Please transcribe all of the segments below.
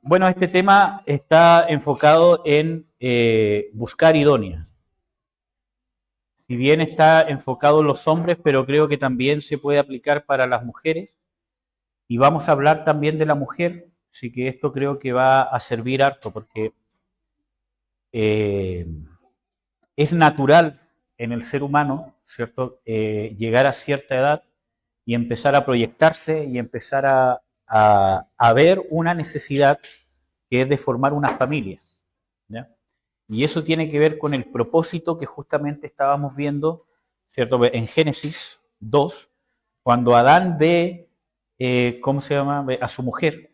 Bueno, este tema está enfocado en buscar idónea. Si bien está enfocado en los hombres, pero creo que también se puede aplicar para las mujeres. Y vamos a hablar también de la mujer, así que esto creo que va a servir harto, porque eh, es natural en el ser humano, ¿cierto? Llegar a cierta edad y empezar a proyectarse y empezar a ver una necesidad que es de formar una familia, ¿ya? Y eso tiene que ver con el propósito que justamente estábamos viendo, ¿cierto? En Génesis 2, cuando Adán ve, ¿cómo se llama? Ve a su mujer,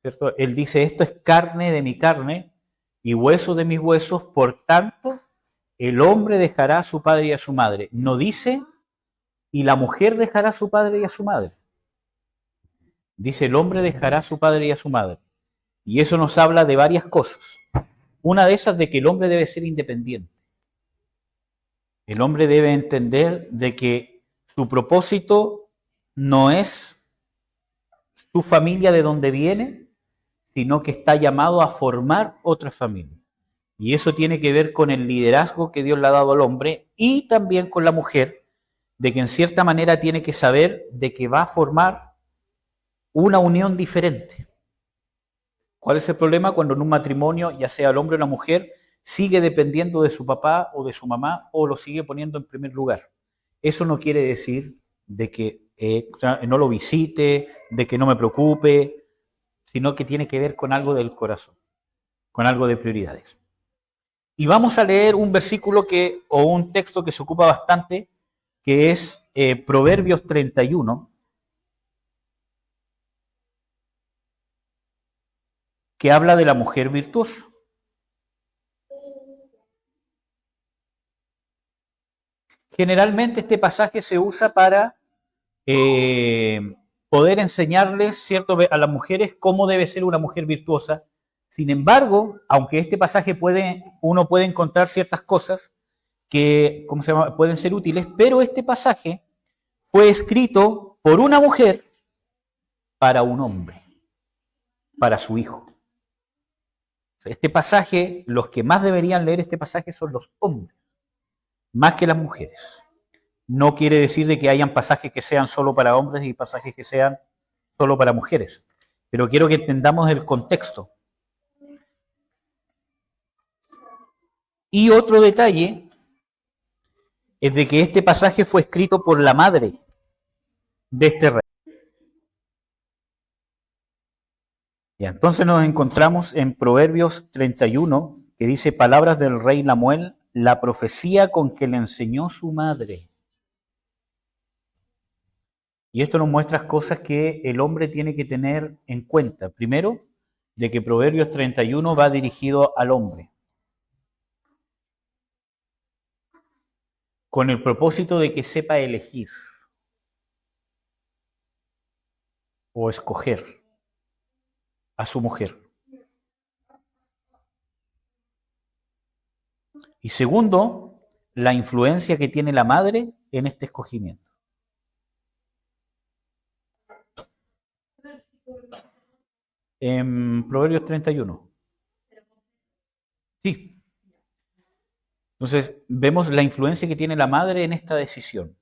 ¿cierto? Él dice, esto es carne de mi carne y hueso de mis huesos, por tanto, el hombre dejará a su padre y a su madre. No dice, y la mujer dejará a su padre y a su madre. Dice, el hombre dejará a su padre y a su madre. Y eso nos habla de varias cosas. Una de esas de que el hombre debe ser independiente. El hombre debe entender de que su propósito no es su familia de donde viene, sino que está llamado a formar otra familia. Y eso tiene que ver con el liderazgo que Dios le ha dado al hombre y también con la mujer, de que en cierta manera tiene que saber de que va a formar una unión diferente. ¿Cuál es el problema? Cuando en un matrimonio, ya sea el hombre o la mujer, sigue dependiendo de su papá o de su mamá o lo sigue poniendo en primer lugar. Eso no quiere decir de que no lo visite, de que no me preocupe, sino que tiene que ver con algo del corazón, con algo de prioridades. Y vamos a leer un versículo o un texto que se ocupa bastante, que es Proverbios 31, que habla de la mujer virtuosa. Generalmente este pasaje se usa para poder enseñarles, ¿cierto?, a las mujeres cómo debe ser una mujer virtuosa. Sin embargo, aunque este pasaje uno puede encontrar ciertas cosas que, ¿cómo se llama?, pueden ser útiles, pero este pasaje fue escrito por una mujer para un hombre, para su hijo. Este pasaje, los que más deberían leer este pasaje son los hombres, más que las mujeres. No quiere decir de que hayan pasajes que sean solo para hombres y pasajes que sean solo para mujeres, pero quiero que entendamos el contexto. Y otro detalle es de que este pasaje fue escrito por la madre de este rey. Y entonces nos encontramos en Proverbios 31, que dice, palabras del rey Lamuel, la profecía con que le enseñó su madre. Y esto nos muestra cosas que el hombre tiene que tener en cuenta. Primero, de que Proverbios 31 va dirigido al hombre, con el propósito de que sepa elegir o escoger a su mujer. Y segundo, la influencia que tiene la madre en este escogimiento. En Proverbios 31. Sí. Entonces, vemos la influencia que tiene la madre en esta decisión.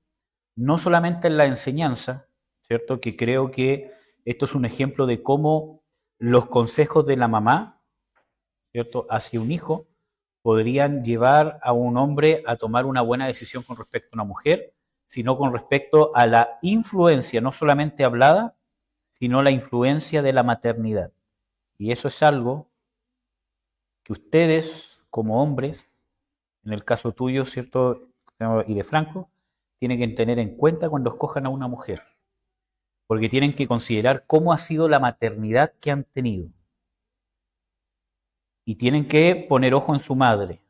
No solamente en la enseñanza, ¿cierto? Que creo que esto es un ejemplo de cómo los consejos de la mamá, ¿cierto?, hacia un hijo, podrían llevar a un hombre a tomar una buena decisión con respecto a una mujer, sino con respecto a la influencia, no solamente hablada, sino la influencia de la maternidad. Y eso es algo que ustedes, como hombres, en el caso tuyo, ¿cierto?, y de Franco, tienen que tener en cuenta cuando escojan a una mujer, porque tienen que considerar cómo ha sido la maternidad que han tenido. Y tienen que poner ojo en su madre,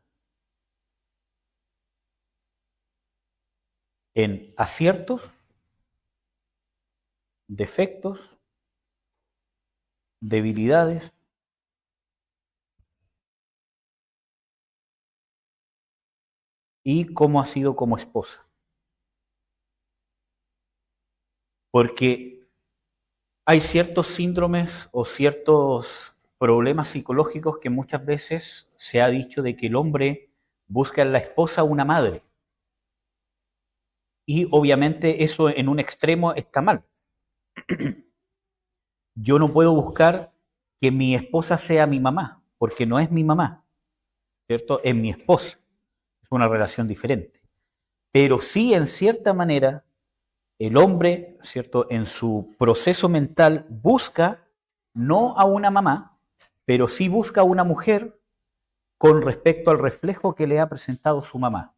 en aciertos, defectos, debilidades, y cómo ha sido como esposa. Porque hay ciertos síndromes o ciertos problemas psicológicos que muchas veces se ha dicho de que el hombre busca en la esposa una madre. Y obviamente eso en un extremo está mal. Yo no puedo buscar que mi esposa sea mi mamá, porque no es mi mamá, ¿cierto? Es mi esposa. Es una relación diferente. Pero sí, en cierta manera, el hombre, ¿cierto? En su proceso mental busca no a una mamá, pero sí busca a una mujer con respecto al reflejo que le ha presentado su mamá.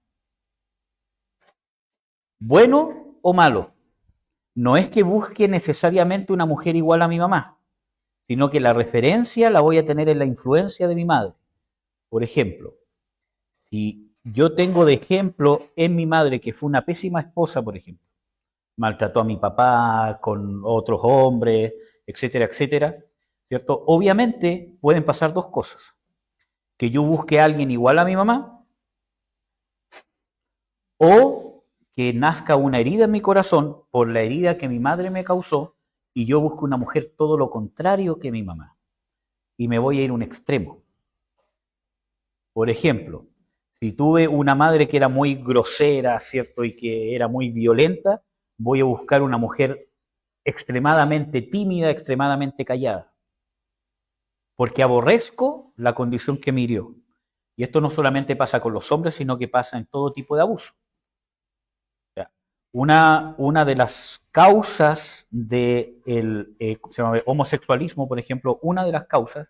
Bueno o malo, no es que busque necesariamente una mujer igual a mi mamá, sino que la referencia la voy a tener en la influencia de mi madre. Por ejemplo, si yo tengo de ejemplo en mi madre que fue una pésima esposa, por ejemplo, maltrató a mi papá con otros hombres, etcétera, etcétera, ¿cierto? Obviamente pueden pasar dos cosas. Que yo busque a alguien igual a mi mamá o que nazca una herida en mi corazón por la herida que mi madre me causó y yo busco una mujer todo lo contrario que mi mamá. Y me voy a ir a un extremo. Por ejemplo, si tuve una madre que era muy grosera, ¿cierto? Y que era muy violenta, voy a buscar una mujer extremadamente tímida, extremadamente callada. Porque aborrezco la condición que me hirió. Y esto no solamente pasa con los hombres, sino que pasa en todo tipo de abuso. Una de las causas del homosexualismo, por ejemplo, una de las causas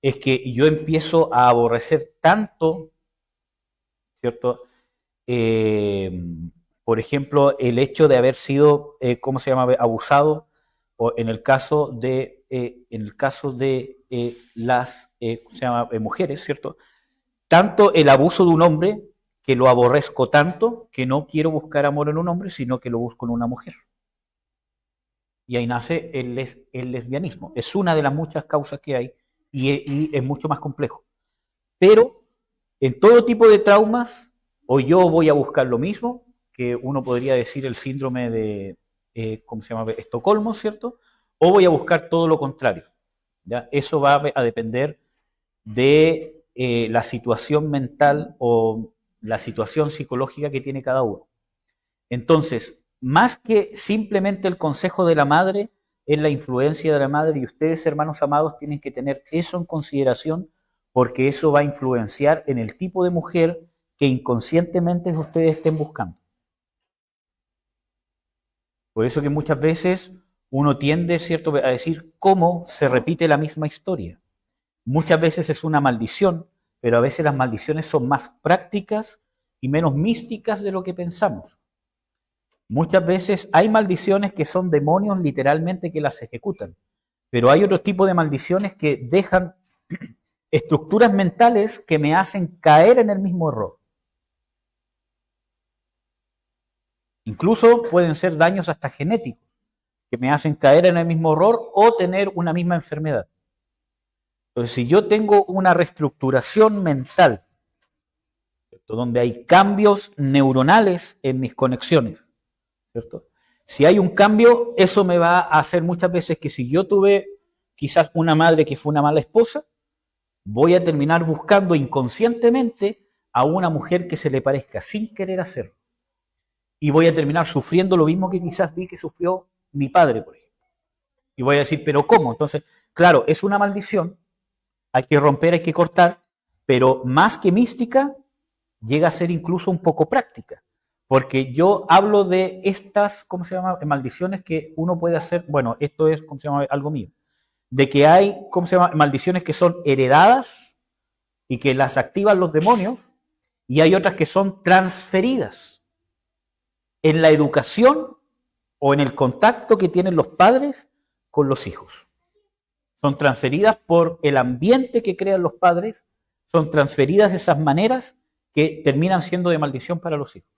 es que yo empiezo a aborrecer tanto, ¿cierto? Eh, por ejemplo, el hecho de haber sido, abusado, o en el caso de las mujeres, ¿cierto? Tanto el abuso de un hombre que lo aborrezco tanto que no quiero buscar amor en un hombre, sino que lo busco en una mujer. Y ahí nace el lesbianismo. Es una de las muchas causas que hay y es mucho más complejo. Pero en todo tipo de traumas, o yo voy a buscar lo mismo, que uno podría decir el síndrome de, Estocolmo, ¿cierto? O voy a buscar todo lo contrario. ¿Ya? Eso va a depender de la situación mental o la situación psicológica que tiene cada uno. Entonces, más que simplemente el consejo de la madre, es la influencia de la madre y ustedes, hermanos amados, tienen que tener eso en consideración porque eso va a influenciar en el tipo de mujer que inconscientemente ustedes estén buscando. Por eso que muchas veces uno tiende, ¿cierto?, a decir cómo se repite la misma historia. Muchas veces es una maldición, pero a veces las maldiciones son más prácticas y menos místicas de lo que pensamos. Muchas veces hay maldiciones que son demonios literalmente que las ejecutan, pero hay otro tipo de maldiciones que dejan estructuras mentales que me hacen caer en el mismo error. Incluso pueden ser daños hasta genéticos, que me hacen caer en el mismo error o tener una misma enfermedad. Entonces, si yo tengo una reestructuración mental, ¿cierto?, donde hay cambios neuronales en mis conexiones, ¿cierto? Si hay un cambio, eso me va a hacer muchas veces que si yo tuve quizás una madre que fue una mala esposa, voy a terminar buscando inconscientemente a una mujer que se le parezca sin querer hacerlo. Y voy a terminar sufriendo lo mismo que quizás vi que sufrió mi padre, por ejemplo. Y voy a decir, ¿pero cómo? Entonces, claro, es una maldición, hay que romper, hay que cortar, pero más que mística, llega a ser incluso un poco práctica. Porque yo hablo de estas, maldiciones que uno puede hacer, bueno, esto es, algo mío, de que hay, maldiciones que son heredadas y que las activan los demonios, y hay otras que son transferidas en la educación o en el contacto que tienen los padres con los hijos. Son transferidas por el ambiente que crean los padres, son transferidas de esas maneras que terminan siendo de maldición para los hijos.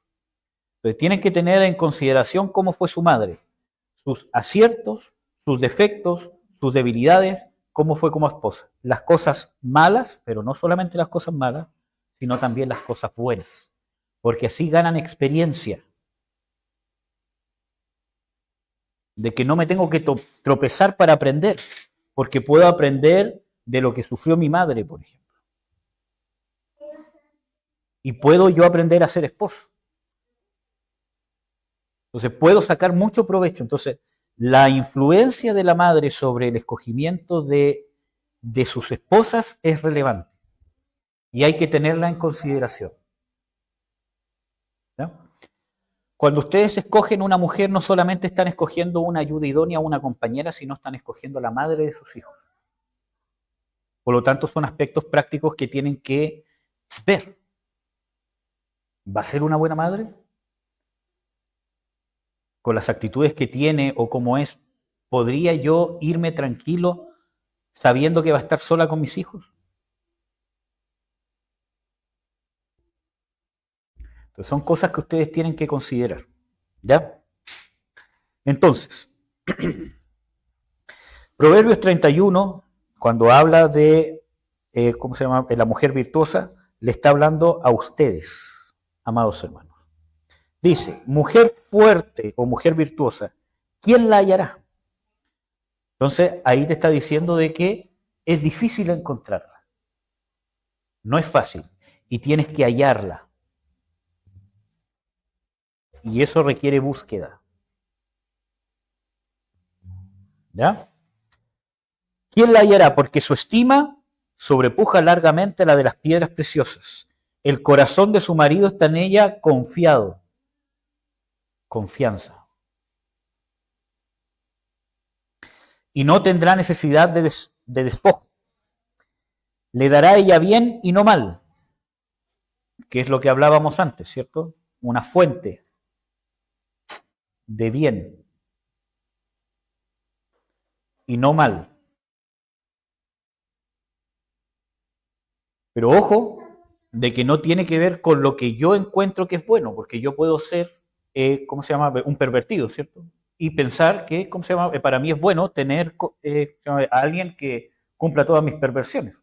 Entonces tienen que tener en consideración cómo fue su madre, sus aciertos, sus defectos, sus debilidades, cómo fue como esposa. Las cosas malas, pero no solamente las cosas malas, sino también las cosas buenas, porque así ganan experiencia de que no me tengo que tropezar para aprender, porque puedo aprender de lo que sufrió mi madre, por ejemplo. Y puedo yo aprender a ser esposo. Entonces puedo sacar mucho provecho. Entonces, la influencia de la madre sobre el escogimiento de sus esposas es relevante. Y hay que tenerla en consideración. ¿Ya? Cuando ustedes escogen una mujer, no solamente están escogiendo una ayuda idónea o una compañera, sino están escogiendo a la madre de sus hijos. Por lo tanto, son aspectos prácticos que tienen que ver. ¿Va a ser una buena madre? Con las actitudes que tiene o como es, ¿podría yo irme tranquilo sabiendo que va a estar sola con mis hijos? Entonces, son cosas que ustedes tienen que considerar. ¿Ya? Entonces, Proverbios 31, cuando habla de, ¿cómo se llama?, de la mujer virtuosa, le está hablando a ustedes, amados hermanos. Dice, mujer fuerte o mujer virtuosa, ¿quién la hallará? Entonces, ahí te está diciendo de que es difícil encontrarla. No es fácil. Y tienes que hallarla. Y eso requiere búsqueda. ¿Ya? ¿Quién la hallará? Porque su estima sobrepuja largamente la de las piedras preciosas. El corazón de su marido está en ella confiado. Confianza. Y no tendrá necesidad de despojo. Le dará ella bien y no mal, que es lo que hablábamos antes, ¿cierto? Una fuente de bien y no mal. Pero ojo, de que no tiene que ver con lo que yo encuentro que es bueno, porque yo puedo ser, ¿cómo se llama?, un pervertido, ¿cierto? Y pensar que, ¿cómo se llama?, para mí es bueno tener a alguien que cumpla todas mis perversiones.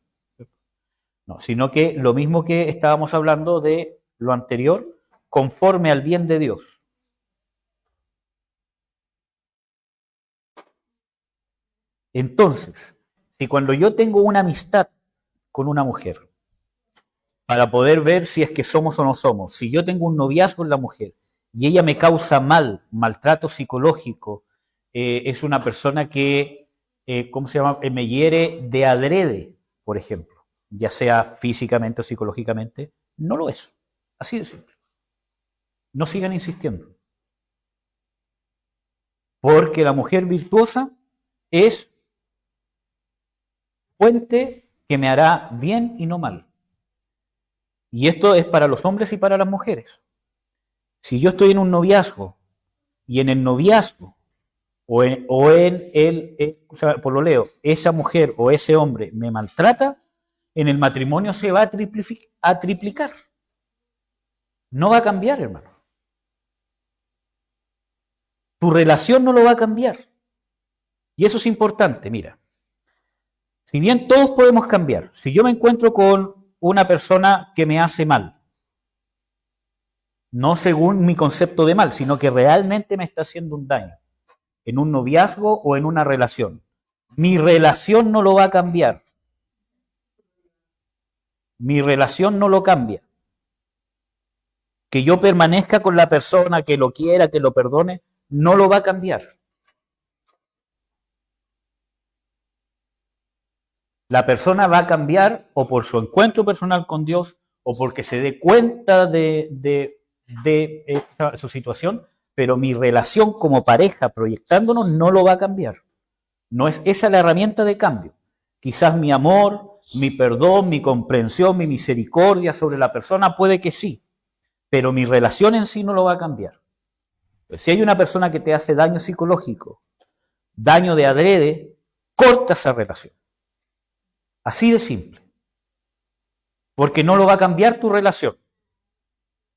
No, sino que lo mismo que estábamos hablando de lo anterior, conforme al bien de Dios. Entonces, si cuando yo tengo una amistad con una mujer, para poder ver si es que somos o no somos, si yo tengo un noviazgo con la mujer y ella me causa maltrato psicológico, es una persona que, ¿cómo se llama?, me hiere de adrede, por ejemplo, ya sea físicamente o psicológicamente, no lo es. Así de simple. No sigan insistiendo. Porque la mujer virtuosa es fuente que me hará bien y no mal. Y esto es para los hombres y para las mujeres. Si yo estoy en un noviazgo y en el noviazgo o en el pololeo, esa mujer o ese hombre me maltrata, en el matrimonio se va a triplicar. No va a cambiar, hermano. Tu relación no lo va a cambiar. Y eso es importante, mira. Si bien todos podemos cambiar, si yo me encuentro con una persona que me hace mal, no según mi concepto de mal, sino que realmente me está haciendo un daño, en un noviazgo o en una relación, mi relación no lo va a cambiar. Mi relación no lo cambia. Que yo permanezca con la persona, que lo quiera, que lo perdone, no lo va a cambiar. La persona va a cambiar o por su encuentro personal con Dios o porque se dé cuenta de su situación, pero mi relación como pareja proyectándonos no lo va a cambiar. No es esa la herramienta de cambio. Quizás mi amor, mi perdón, mi comprensión, mi misericordia sobre la persona puede que sí, pero mi relación en sí no lo va a cambiar. Pues si hay una persona que te hace daño psicológico, daño de adrede, corta esa relación. Así de simple. Porque no lo va a cambiar tu relación.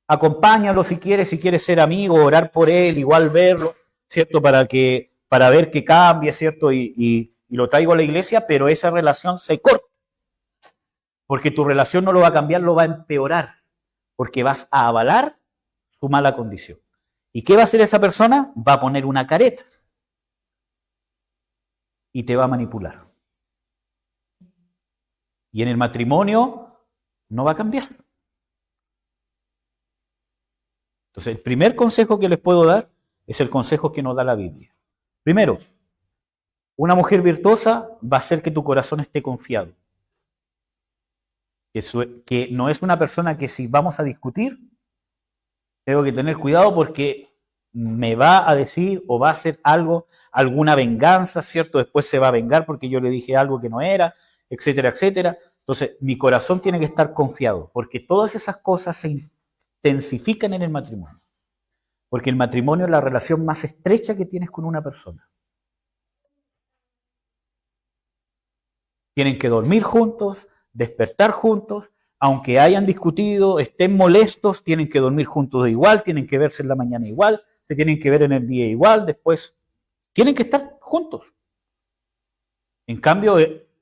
Acompáñalo si quieres ser amigo, orar por él, igual verlo, ¿cierto? Para ver que cambie, ¿cierto? Y lo traigo a la iglesia, pero esa relación se corta. Porque tu relación no lo va a cambiar, lo va a empeorar. Porque vas a avalar su mala condición. ¿Y qué va a hacer esa persona? Va a poner una careta. Y te va a manipular. Y en el matrimonio no va a cambiar. Entonces, el primer consejo que les puedo dar es el consejo que nos da la Biblia. Primero, una mujer virtuosa va a hacer que tu corazón esté confiado. Que no es una persona que si vamos a discutir, tengo que tener cuidado porque me va a decir o va a hacer algo, alguna venganza, ¿cierto? Después se va a vengar porque yo le dije algo que no era, etcétera, etcétera. Entonces, mi corazón tiene que estar confiado, porque todas esas cosas se intensifican en el matrimonio. Porque el matrimonio es la relación más estrecha que tienes con una persona. Tienen que dormir juntos, despertar juntos, aunque hayan discutido, estén molestos, tienen que dormir juntos igual, tienen que verse en la mañana igual, se tienen que ver en el día igual, después tienen que estar juntos. En cambio,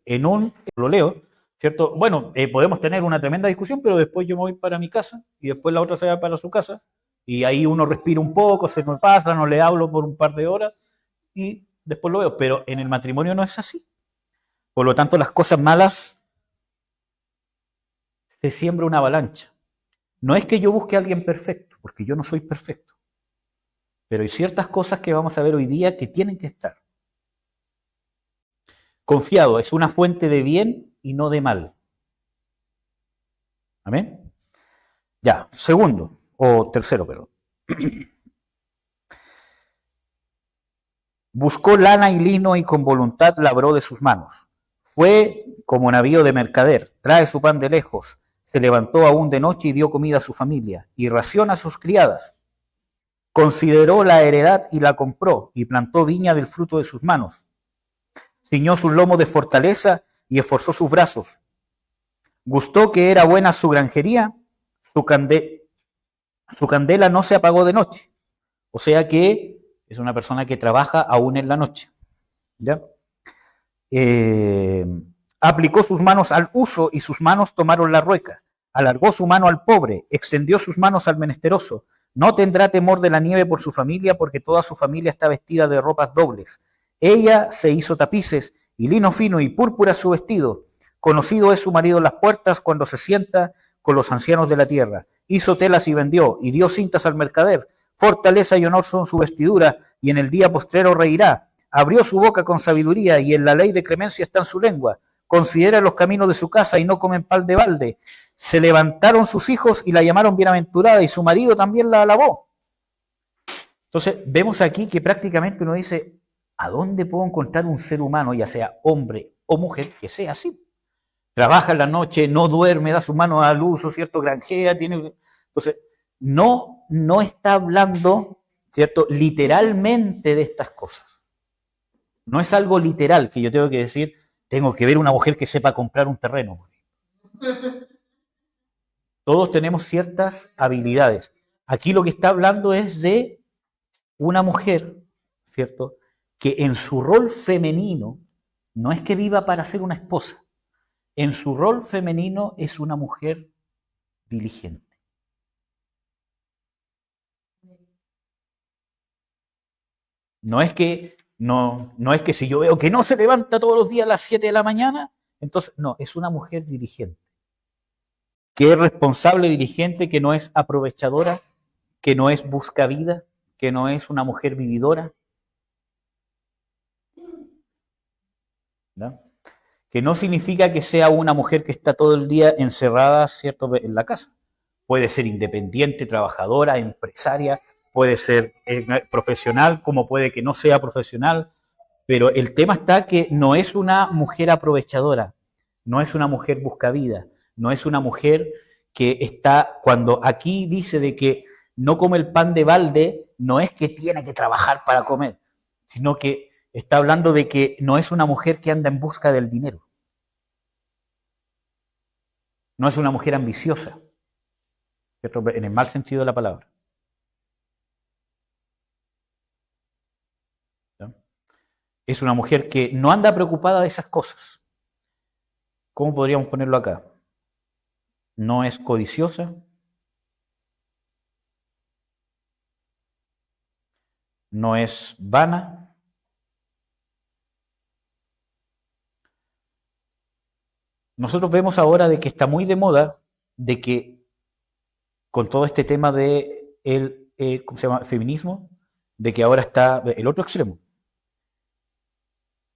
en un leo, ¿cierto? Bueno, podemos tener una tremenda discusión, pero después yo me voy para mi casa y después la otra se va para su casa y ahí uno respira un poco, se nos pasa, no le hablo por un par de horas y después lo veo. Pero en el matrimonio no es así. Por lo tanto, las cosas malas se siembra una avalancha. No es que yo busque a alguien perfecto, porque yo no soy perfecto. Pero hay ciertas cosas que vamos a ver hoy día que tienen que estar. Confiado es una fuente de bien y no de mal. ¿Amén? Ya, segundo, o tercero, perdón. Buscó lana y lino y con voluntad labró de sus manos. Fue como navío de mercader, trae su pan de lejos, se levantó aún de noche y dio comida a su familia, y ración a sus criadas. Consideró la heredad y la compró, y plantó viña del fruto de sus manos. Ciñó sus lomos de fortaleza y esforzó sus brazos. Gustó que era buena su granjería, su candela no se apagó de noche. O sea que es una persona que trabaja aún en la noche. ¿Ya? Aplicó sus manos al uso y sus manos tomaron la rueca. Alargó su mano al pobre, extendió sus manos al menesteroso. No tendrá temor de la nieve por su familia, porque toda su familia está vestida de ropas dobles. Ella se hizo tapices y lino fino y púrpura su vestido. Conocido es su marido en las puertas cuando se sienta con los ancianos de la tierra. Hizo telas y vendió, y dio cintas al mercader. Fortaleza y honor son su vestidura, y en el día postrero reirá. Abrió su boca con sabiduría, y en la ley de clemencia está en su lengua. Considera los caminos de su casa y no comen pan de balde. Se levantaron sus hijos y la llamaron bienaventurada, y su marido también la alabó. Entonces, vemos aquí que prácticamente uno dice, ¿a dónde puedo encontrar un ser humano, ya sea hombre o mujer, que sea así? Trabaja en la noche, no duerme, da sus manos al uso, ¿cierto? Granjea, tiene... Entonces, no está hablando, ¿cierto? Literalmente de estas cosas. No es algo literal que yo tengo que decir, tengo que ver una mujer que sepa comprar un terreno. Todos tenemos ciertas habilidades. Aquí lo que está hablando es de una mujer, ¿cierto? Que en su rol femenino, no es que viva para ser una esposa, en su rol femenino es una mujer diligente. No es que, no es que si yo veo que no se levanta todos los días a las 7 de la mañana, entonces, no, es una mujer diligente. Que es responsable, diligente, que no es aprovechadora, que no es buscavida, que no es una mujer vividora. ¿No? Que no significa que sea una mujer que está todo el día encerrada, ¿cierto?, en la casa. Puede ser independiente, trabajadora, empresaria, puede ser profesional, como puede que no sea profesional, pero el tema está que no es una mujer aprovechadora, no es una mujer buscavida, no es una mujer que está, cuando aquí dice de que no come el pan de balde, no es que tiene que trabajar para comer, sino que está hablando de que no es una mujer que anda en busca del dinero. No es una mujer ambiciosa, ¿cierto? En el mal sentido de la palabra. ¿Sí? Es una mujer que no anda preocupada de esas cosas. ¿Cómo podríamos ponerlo acá? No es codiciosa, no es vana, nosotros vemos ahora de que está muy de moda, de que con todo este tema de ¿cómo se llama? Feminismo, de que ahora está el otro extremo.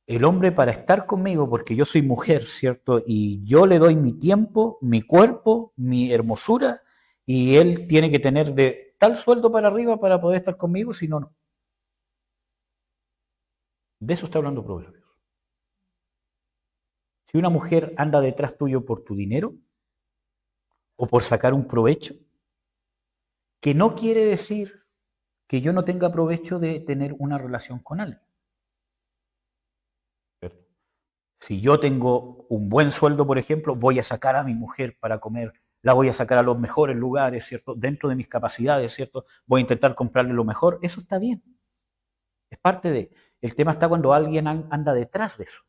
El hombre para estar conmigo, porque yo soy mujer, ¿cierto? Y yo le doy mi tiempo, mi cuerpo, mi hermosura, y él tiene que tener de tal sueldo para arriba para poder estar conmigo, si no, no. De eso está hablando Proverbios. Si una mujer anda detrás tuyo por tu dinero o por sacar un provecho, que no quiere decir que yo no tenga provecho de tener una relación con alguien. Si yo tengo un buen sueldo, por ejemplo, voy a sacar a mi mujer para comer, la voy a sacar a los mejores lugares, ¿cierto? Dentro de mis capacidades, ¿cierto? Voy a intentar comprarle lo mejor. Eso está bien. Es parte de... El tema está cuando alguien anda detrás de eso.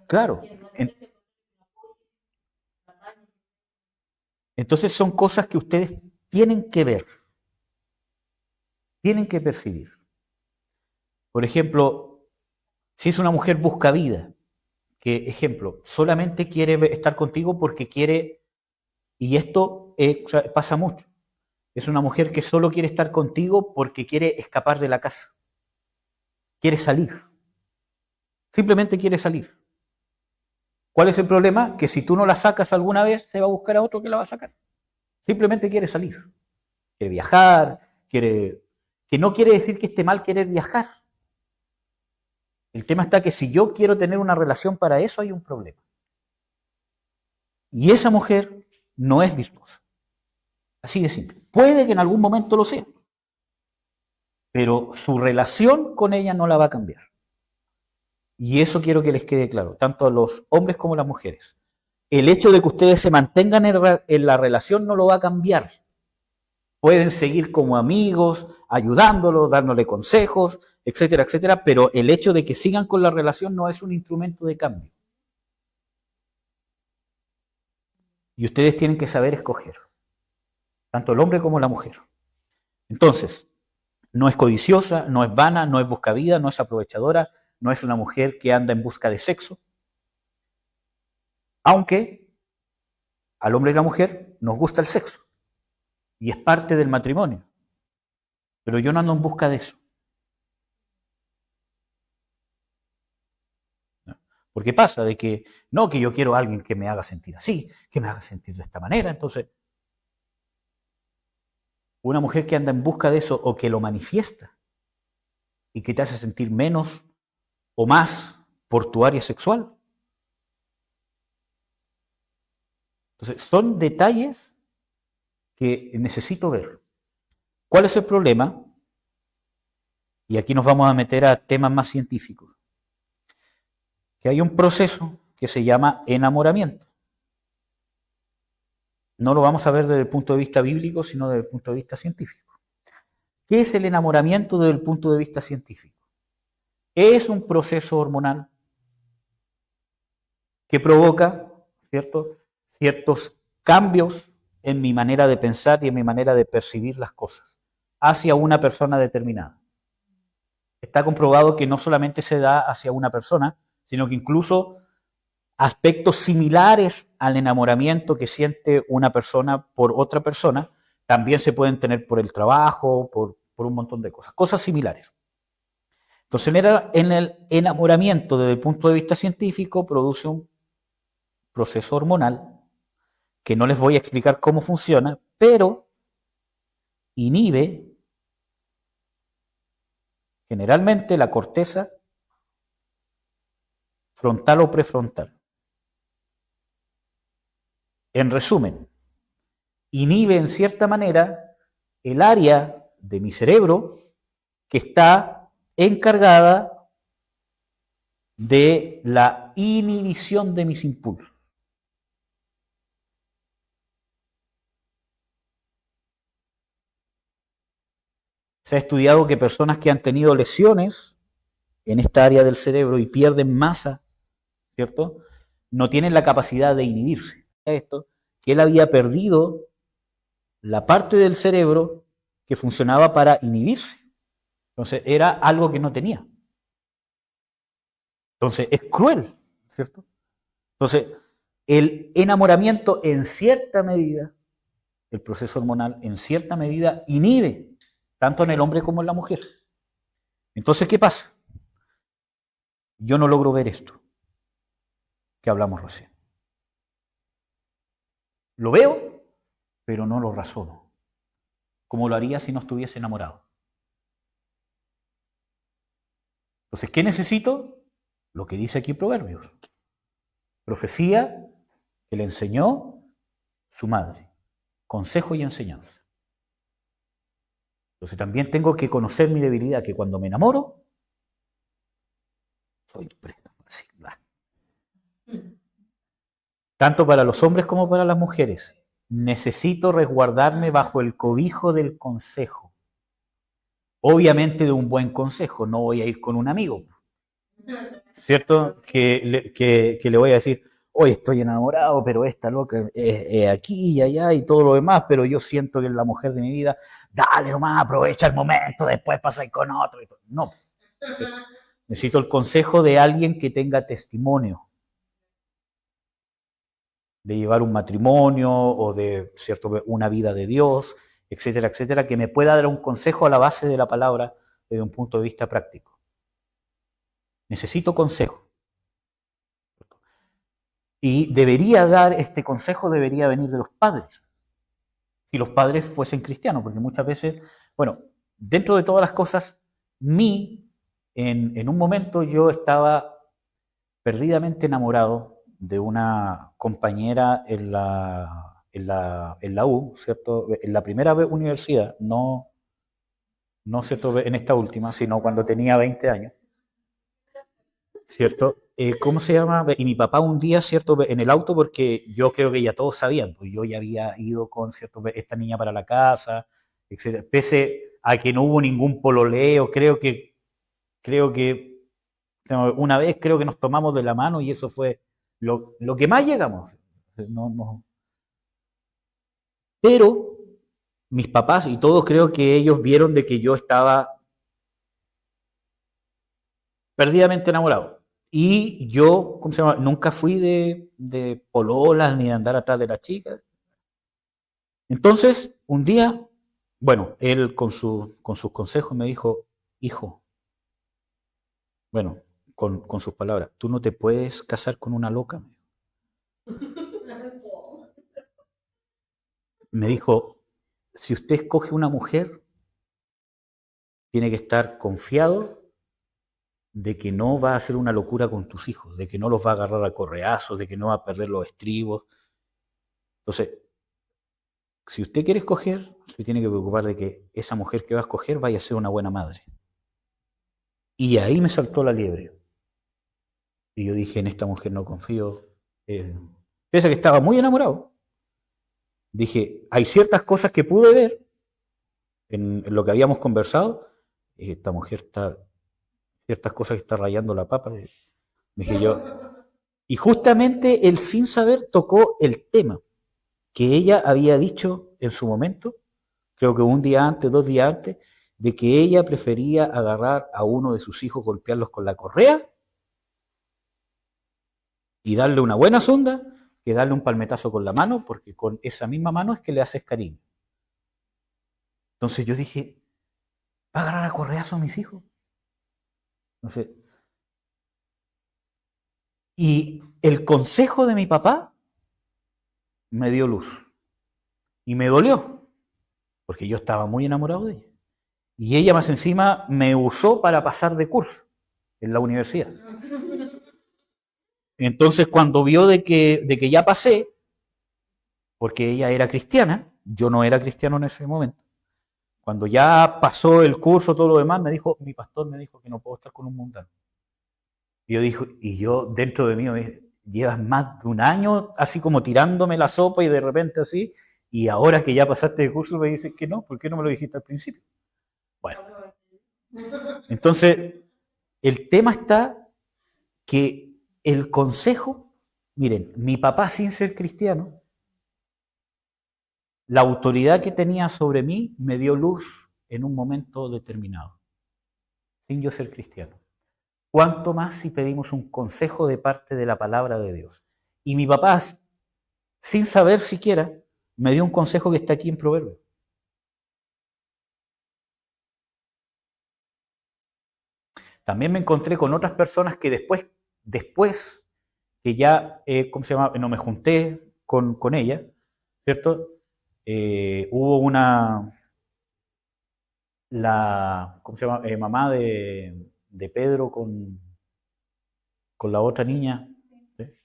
Claro. Entonces son cosas que ustedes tienen que ver, tienen que percibir. Por ejemplo, si es una mujer busca vida, que, ejemplo, solamente quiere estar contigo porque quiere, y esto pasa mucho, es una mujer que solo quiere estar contigo porque quiere escapar de la casa, quiere salir, simplemente quiere salir. ¿Cuál es el problema? Que si tú no la sacas alguna vez, te va a buscar a otro que la va a sacar. Simplemente quiere salir, quiere viajar, que no quiere decir que esté mal querer viajar. El tema está que si yo quiero tener una relación para eso, hay un problema. Y esa mujer no es virtuosa. Así de simple. Puede que en algún momento lo sea, pero su relación con ella no la va a cambiar. Y eso quiero que les quede claro, tanto a los hombres como a las mujeres. El hecho de que ustedes se mantengan en la relación no lo va a cambiar. Pueden seguir como amigos, ayudándolo, dándole consejos, etcétera, etcétera, pero el hecho de que sigan con la relación no es un instrumento de cambio. Y ustedes tienen que saber escoger, tanto el hombre como la mujer. Entonces, no es codiciosa, no es vana, no es buscavida, no es aprovechadora, no es una mujer que anda en busca de sexo, aunque al hombre y a la mujer nos gusta el sexo y es parte del matrimonio, pero yo no ando en busca de eso. Porque pasa de que, no, que yo quiero a alguien que me haga sentir así, que me haga sentir de esta manera. Entonces, una mujer que anda en busca de eso o que lo manifiesta y que te hace sentir menos o más por tu área sexual. Entonces, son detalles que necesito ver. ¿Cuál es el problema? Y aquí nos vamos a meter a temas más científicos. Que hay un proceso que se llama enamoramiento. No lo vamos a ver desde el punto de vista bíblico, sino desde el punto de vista científico. ¿Qué es el enamoramiento desde el punto de vista científico? Es un proceso hormonal que provoca, ¿cierto?, ciertos cambios en mi manera de pensar y en mi manera de percibir las cosas hacia una persona determinada. Está comprobado que no solamente se da hacia una persona, sino que incluso aspectos similares al enamoramiento que siente una persona por otra persona, también se pueden tener por el trabajo, por un montón de cosas similares. Entonces, en el enamoramiento desde el punto de vista científico produce un proceso hormonal que no les voy a explicar cómo funciona, pero inhibe generalmente la corteza frontal o prefrontal. En resumen, inhibe en cierta manera el área de mi cerebro que está encargada de la inhibición de mis impulsos. Se ha estudiado que personas que han tenido lesiones en esta área del cerebro y pierden masa, ¿cierto?, no tienen la capacidad de inhibirse. Esto, que él había perdido la parte del cerebro que funcionaba para inhibirse. Entonces era algo que no tenía. Entonces, es cruel, ¿cierto? Entonces, el enamoramiento en cierta medida, el proceso hormonal en cierta medida inhibe, tanto en el hombre como en la mujer. Entonces, ¿qué pasa? Yo no logro ver esto que hablamos recién. Lo veo, pero no lo razono, como lo haría si no estuviese enamorado. Entonces, ¿qué necesito? Lo que dice aquí Proverbios. Profecía que le enseñó su madre. Consejo y enseñanza. Entonces también tengo que conocer mi debilidad, que cuando me enamoro, soy preso. Tanto para los hombres como para las mujeres. Necesito resguardarme bajo el cobijo del consejo. Obviamente de un buen consejo, no voy a ir con un amigo. ¿Cierto? Que le voy a decir, hoy estoy enamorado, pero esta loca es aquí y allá y todo lo demás, pero yo siento que es la mujer de mi vida, dale nomás, aprovecha el momento, después pasáis con otro. No. Necesito el consejo de alguien que tenga testimonio de llevar un matrimonio o de, ¿cierto?, una vida de Dios, etcétera, etcétera, que me pueda dar un consejo a la base de la palabra desde un punto de vista práctico. Necesito consejo. Y debería dar, este consejo debería venir de los padres. Si los padres fuesen cristianos, porque muchas veces, bueno, dentro de todas las cosas, en un momento yo estaba perdidamente enamorado de una compañera en la U, ¿cierto? En la primera universidad, no, ¿cierto?, en esta última, sino cuando tenía 20 años, ¿cierto? ¿Cómo se llama? Y mi papá un día, ¿cierto?, en el auto, porque yo creo que ya todos sabían, pues yo ya había ido con, ¿cierto?, esta niña para la casa, etcétera. Pese a que no hubo ningún pololeo, creo que una vez creo que nos tomamos de la mano y eso fue lo que más llegamos. No. Pero mis papás y todos creo que ellos vieron de que yo estaba perdidamente enamorado. Y yo, ¿cómo se llama? Nunca fui de pololas ni de andar atrás de las chicas. Entonces, un día, bueno, él con sus consejos me dijo, hijo, bueno, con sus palabras, tú no te puedes casar con una loca. Me dijo, si usted escoge una mujer, tiene que estar confiado de que no va a hacer una locura con tus hijos, de que no los va a agarrar a correazos, de que no va a perder los estribos. Entonces, si usted quiere escoger, se tiene que preocupar de que esa mujer que va a escoger vaya a ser una buena madre. Y ahí me saltó la liebre. Y yo dije, en esta mujer no confío. Pese a que estaba muy enamorado, dije, hay ciertas cosas que pude ver en lo que habíamos conversado. Y esta mujer está, ciertas cosas que está rayando la papa. Dije yo. Y justamente él sin saber tocó el tema que ella había dicho en su momento, creo que un día antes, 2 días antes, de que ella prefería agarrar a uno de sus hijos, golpearlos con la correa y darle una buena sonda que darle un palmetazo con la mano, porque con esa misma mano es que le haces cariño. Entonces yo dije, ¿va a agarrar a correazo a mis hijos? Entonces, y el consejo de mi papá me dio luz y me dolió, porque yo estaba muy enamorado de ella. Y ella más encima me usó para pasar de curso en la universidad. Entonces cuando vio de que ya pasé, porque ella era cristiana, yo no era cristiano en ese momento, cuando ya pasó el curso, todo lo demás, mi pastor me dijo que no puedo estar con un mundano. Y yo dentro de mí, llevas más de un año así como tirándome la sopa y de repente así, y ahora que ya pasaste el curso me dices que no, ¿por qué no me lo dijiste al principio? Bueno, entonces el tema está que el consejo, miren, mi papá sin ser cristiano, la autoridad que tenía sobre mí me dio luz en un momento determinado, sin yo ser cristiano. ¿Cuánto más si pedimos un consejo de parte de la palabra de Dios? Y mi papá, sin saber siquiera, me dio un consejo que está aquí en Proverbios. También me encontré con otras personas que después que ya, ¿cómo se llama? No me junté con ella, ¿cierto? Hubo ¿cómo se llama? Mamá de Pedro con la otra niña. ¿Sí?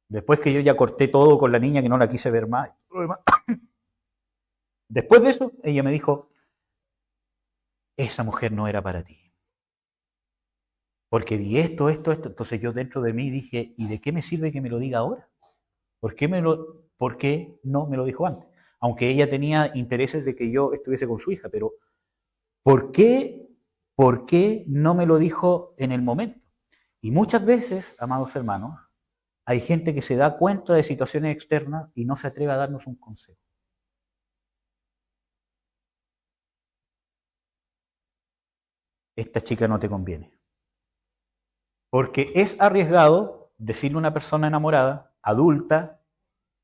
Después que yo ya corté todo con la niña, que no la quise ver más. Después de eso, ella me dijo, esa mujer no era para ti. Porque vi esto. Entonces yo dentro de mí dije, ¿y de qué me sirve que me lo diga ahora? ¿Por qué no me lo dijo antes? Aunque ella tenía intereses de que yo estuviese con su hija, pero ¿por qué no me lo dijo en el momento? Y muchas veces, amados hermanos, hay gente que se da cuenta de situaciones externas y no se atreve a darnos un consejo. Esta chica no te conviene. Porque es arriesgado decirle a una persona enamorada, adulta,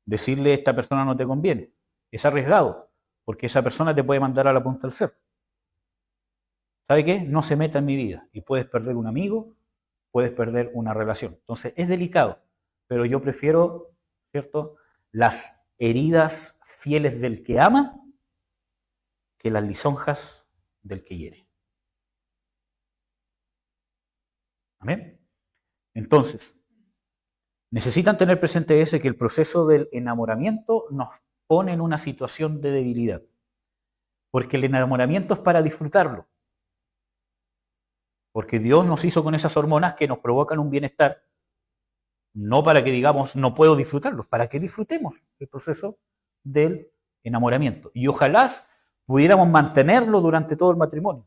decirle esta persona no te conviene. Es arriesgado, porque esa persona te puede mandar a la punta del cerro. ¿Sabe qué? No se meta en mi vida y puedes perder un amigo, puedes perder una relación. Entonces es delicado, pero yo prefiero, ¿cierto?, las heridas fieles del que ama que las lisonjas del que hiere. ¿Amén? Entonces, necesitan tener presente ese que el proceso del enamoramiento nos pone en una situación de debilidad. Porque el enamoramiento es para disfrutarlo. Porque Dios nos hizo con esas hormonas que nos provocan un bienestar, no para que digamos no puedo disfrutarlos, para que disfrutemos el proceso del enamoramiento. Y ojalá pudiéramos mantenerlo durante todo el matrimonio.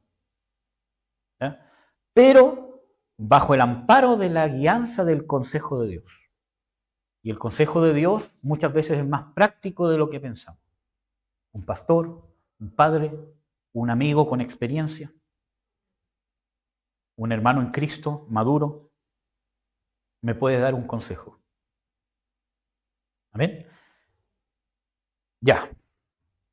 ¿Ya? Pero bajo el amparo de la guianza del consejo de Dios. Y el consejo de Dios muchas veces es más práctico de lo que pensamos. Un pastor, un padre, un amigo con experiencia, un hermano en Cristo maduro, me puede dar un consejo. ¿Amén? Ya,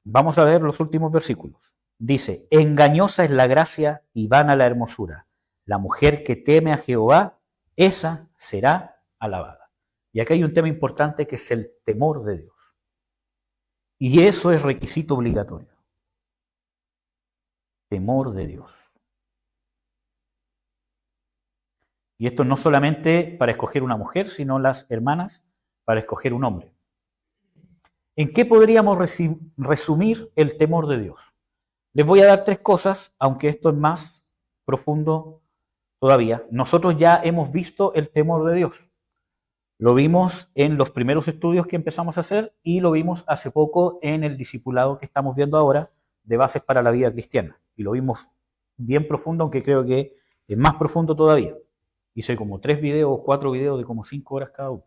vamos a ver los últimos versículos. Dice, engañosa es la gracia y vana la hermosura. La mujer que teme a Jehová, esa será alabada. Y acá hay un tema importante que es el temor de Dios. Y eso es requisito obligatorio. Temor de Dios. Y esto no solamente para escoger una mujer, sino las hermanas para escoger un hombre. ¿En qué podríamos resumir el temor de Dios? Les voy a dar 3 cosas, aunque esto es más profundo todavía. Nosotros ya hemos visto el temor de Dios. Lo vimos en los primeros estudios que empezamos a hacer y lo vimos hace poco en el discipulado que estamos viendo ahora de bases para la vida cristiana. Y lo vimos bien profundo, aunque creo que es más profundo todavía. Hice como 3 videos, 4 videos de como 5 horas cada uno.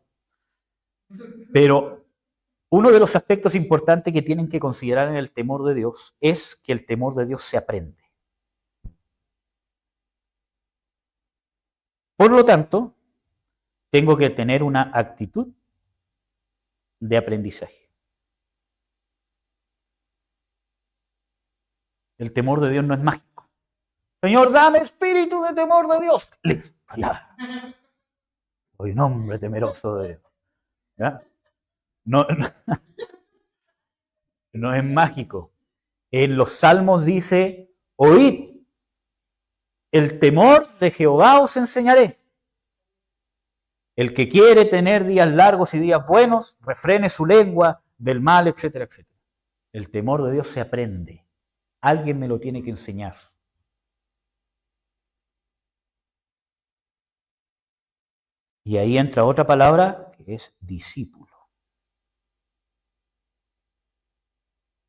Pero uno de los aspectos importantes que tienen que considerar en el temor de Dios es que el temor de Dios se aprende. Por lo tanto, tengo que tener una actitud de aprendizaje. El temor de Dios no es mágico. Señor, dame espíritu de temor de Dios. Listo, ya. Soy un hombre temeroso de Dios. ¿Ya? No es mágico. En los Salmos dice, oíd, el temor de Jehová os enseñaré. El que quiere tener días largos y días buenos, refrene su lengua del mal, etcétera, etcétera. El temor de Dios se aprende. Alguien me lo tiene que enseñar. Y ahí entra otra palabra que es discípulo.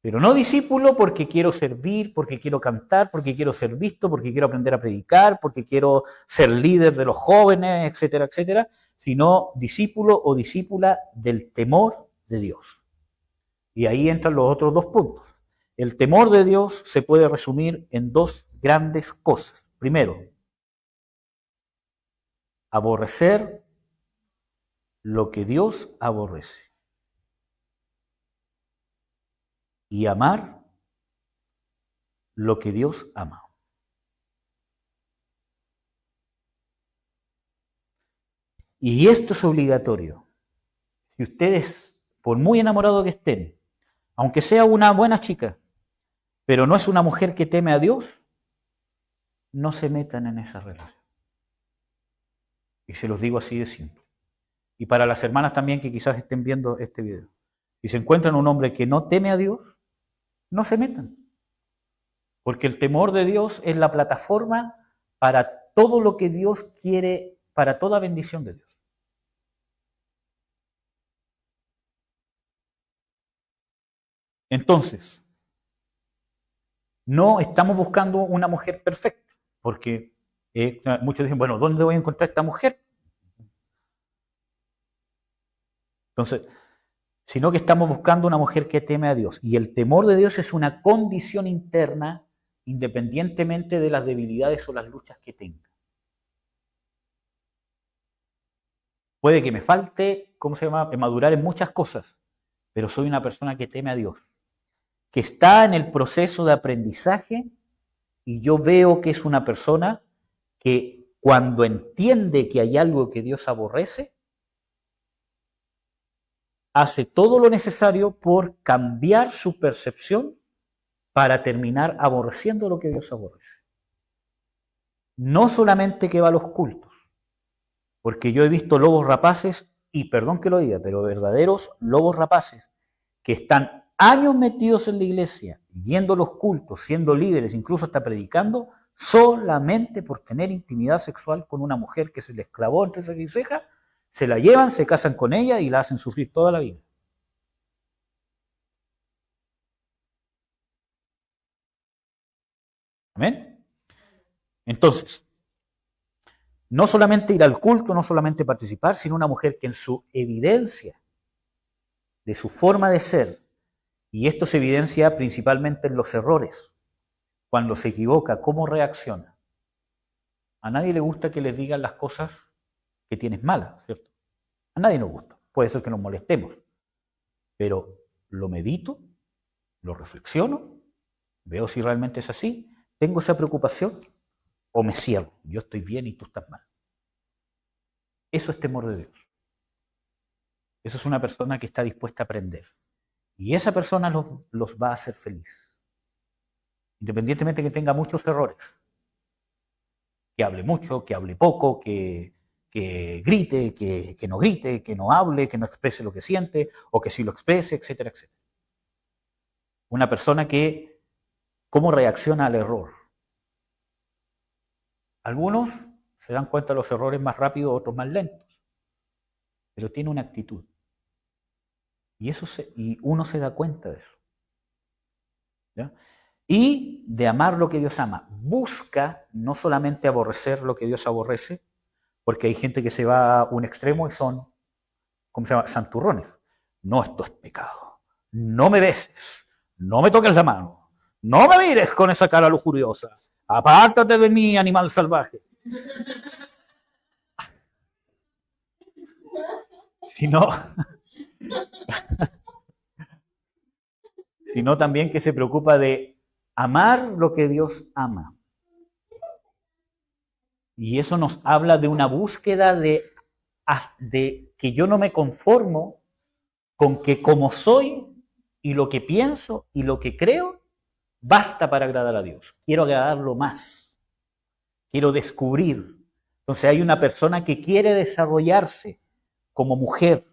Pero no discípulo porque quiero servir, porque quiero cantar, porque quiero ser visto, porque quiero aprender a predicar, porque quiero ser líder de los jóvenes, etcétera, etcétera, sino discípulo o discípula del temor de Dios. Y ahí entran los otros 2 puntos. El temor de Dios se puede resumir en 2 grandes cosas. Primero, aborrecer lo que Dios aborrece y amar lo que Dios ama. Y esto es obligatorio. Si ustedes, por muy enamorados que estén, aunque sea una buena chica, pero no es una mujer que teme a Dios, no se metan en esa relación. Y se los digo así de simple. Y para las hermanas también que quizás estén viendo este video. Si se encuentran un hombre que no teme a Dios, no se metan. Porque el temor de Dios es la plataforma para todo lo que Dios quiere, para toda bendición de Dios. Entonces, no estamos buscando una mujer perfecta, porque muchos dicen, bueno, ¿dónde voy a encontrar esta mujer? Entonces, sino que estamos buscando una mujer que teme a Dios. Y el temor de Dios es una condición interna, independientemente de las debilidades o las luchas que tenga. Puede que me falte, madurar en muchas cosas, pero soy una persona que teme a Dios, que está en el proceso de aprendizaje, y yo veo que es una persona que cuando entiende que hay algo que Dios aborrece, hace todo lo necesario por cambiar su percepción para terminar aborreciendo lo que Dios aborrece. No solamente que va a los cultos, porque yo he visto lobos rapaces, y perdón que lo diga, pero verdaderos lobos rapaces, que están años metidos en la iglesia, yendo a los cultos, siendo líderes, incluso hasta predicando, solamente por tener intimidad sexual con una mujer que se les clavó entre ceja y ceja, se la llevan, se casan con ella y la hacen sufrir toda la vida. ¿Amén? Entonces, no solamente ir al culto, no solamente participar, sino una mujer que en su evidencia de su forma de ser, y esto se evidencia principalmente en los errores, cuando se equivoca, cómo reacciona. A nadie le gusta que les digan las cosas que tienes malas, ¿cierto? A nadie nos gusta, puede ser que nos molestemos, pero lo medito, lo reflexiono, veo si realmente es así, tengo esa preocupación o me cierro, yo estoy bien y tú estás mal. Eso es temor de Dios. Eso es una persona que está dispuesta a aprender. Y esa persona los va a hacer feliz. Independientemente de que tenga muchos errores. Que hable mucho, que hable poco, que grite, que no grite, que no hable, que no exprese lo que siente, o que sí lo exprese, etcétera, etcétera. Una persona que, ¿cómo reacciona al error? Algunos se dan cuenta de los errores más rápido, otros más lentos. Pero tiene una actitud. Y uno se da cuenta de eso. ¿Ya? Y de amar lo que Dios ama. Busca no solamente aborrecer lo que Dios aborrece, porque hay gente que se va a un extremo y son, ¿cómo se llama?, santurrones. No, esto es pecado. No me beses. No me toques la mano. No me mires con esa cara lujuriosa. Apártate de mí, animal salvaje. Sino también que se preocupa de amar lo que Dios ama. Y eso nos habla de una búsqueda de que yo no me conformo con que como soy y lo que pienso y lo que creo, basta para agradar a Dios. Quiero agradarlo más. Quiero descubrir. Entonces hay una persona que quiere desarrollarse como mujer,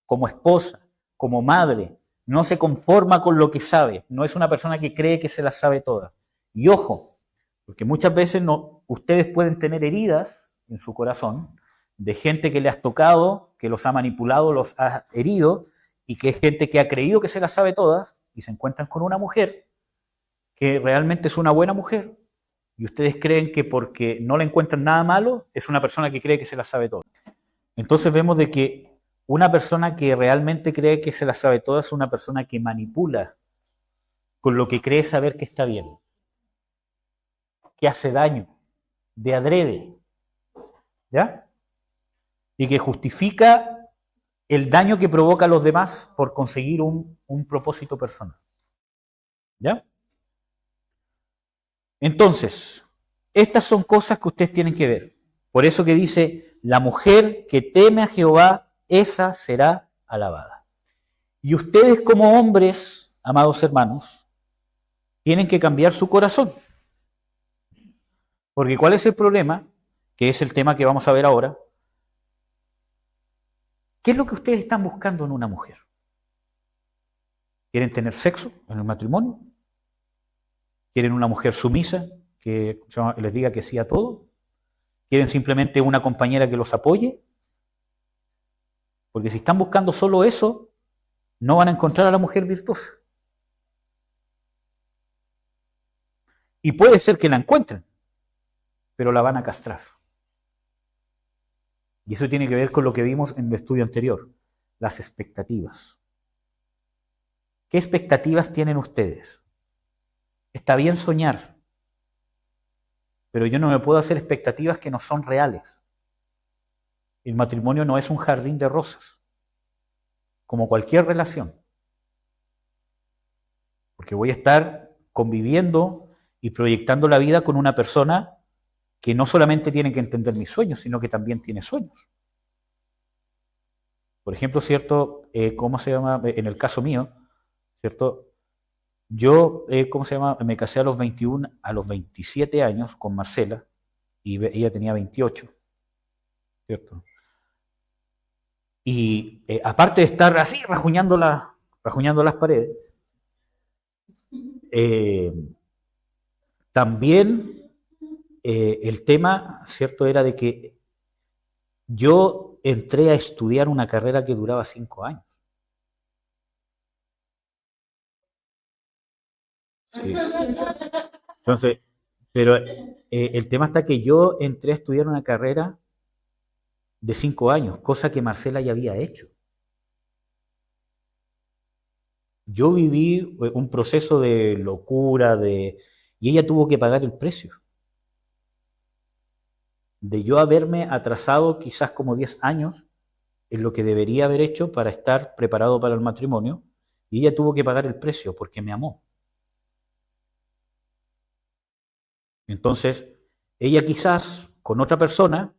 como esposa, como madre. No se conforma con lo que sabe. No es una persona que cree que se las sabe todas. Y ojo, porque muchas veces ustedes pueden tener heridas en su corazón de gente que le has tocado, que los ha manipulado, los ha herido, y que es gente que ha creído que se las sabe todas, y se encuentran con una mujer que realmente es una buena mujer, y ustedes creen que porque no le encuentran nada malo, es una persona que cree que se las sabe todas. Entonces vemos de que una persona que realmente cree que se las sabe todas es una persona que manipula con lo que cree saber que está bien, que hace daño, de adrede, ¿ya? y que justifica el daño que provoca a los demás por conseguir un propósito personal. ¿Ya? Entonces, estas son cosas que ustedes tienen que ver. Por eso que dice, la mujer que teme a Jehová, esa será alabada. Y ustedes como hombres, amados hermanos, tienen que cambiar su corazón. Porque ¿cuál es el problema? Que es el tema que vamos a ver ahora. ¿Qué es lo que ustedes están buscando en una mujer? ¿Quieren tener sexo en el matrimonio? ¿Quieren una mujer sumisa que les diga que sí a todo? ¿Quieren simplemente una compañera que los apoye? Porque si están buscando solo eso, no van a encontrar a la mujer virtuosa. Y puede ser que la encuentren, pero la van a castrar. Y eso tiene que ver con lo que vimos en el estudio anterior, las expectativas. ¿Qué expectativas tienen ustedes? Está bien soñar, pero yo no me puedo hacer expectativas que no son reales. El matrimonio no es un jardín de rosas, como cualquier relación. Porque voy a estar conviviendo y proyectando la vida con una persona que no solamente tiene que entender mis sueños, sino que también tiene sueños. Por ejemplo, ¿cierto? ¿Cómo se llama? En el caso mío, ¿cierto? Yo, ¿cómo se llama? Me casé a los 21, a los 27 años con Marcela y ella tenía 28, ¿cierto? Y aparte de estar así rajuñando las paredes, también el tema, ¿cierto? Era de que yo entré a estudiar una carrera que duraba 5 años. Sí. Entonces, pero el tema está que yo entré a estudiar una carrera de 5 años, cosa que Marcela ya había hecho. Yo viví un proceso de locura, y ella tuvo que pagar el precio. De yo haberme atrasado quizás como 10 años en lo que debería haber hecho para estar preparado para el matrimonio, y ella tuvo que pagar el precio porque me amó. Entonces, ella quizás con otra persona,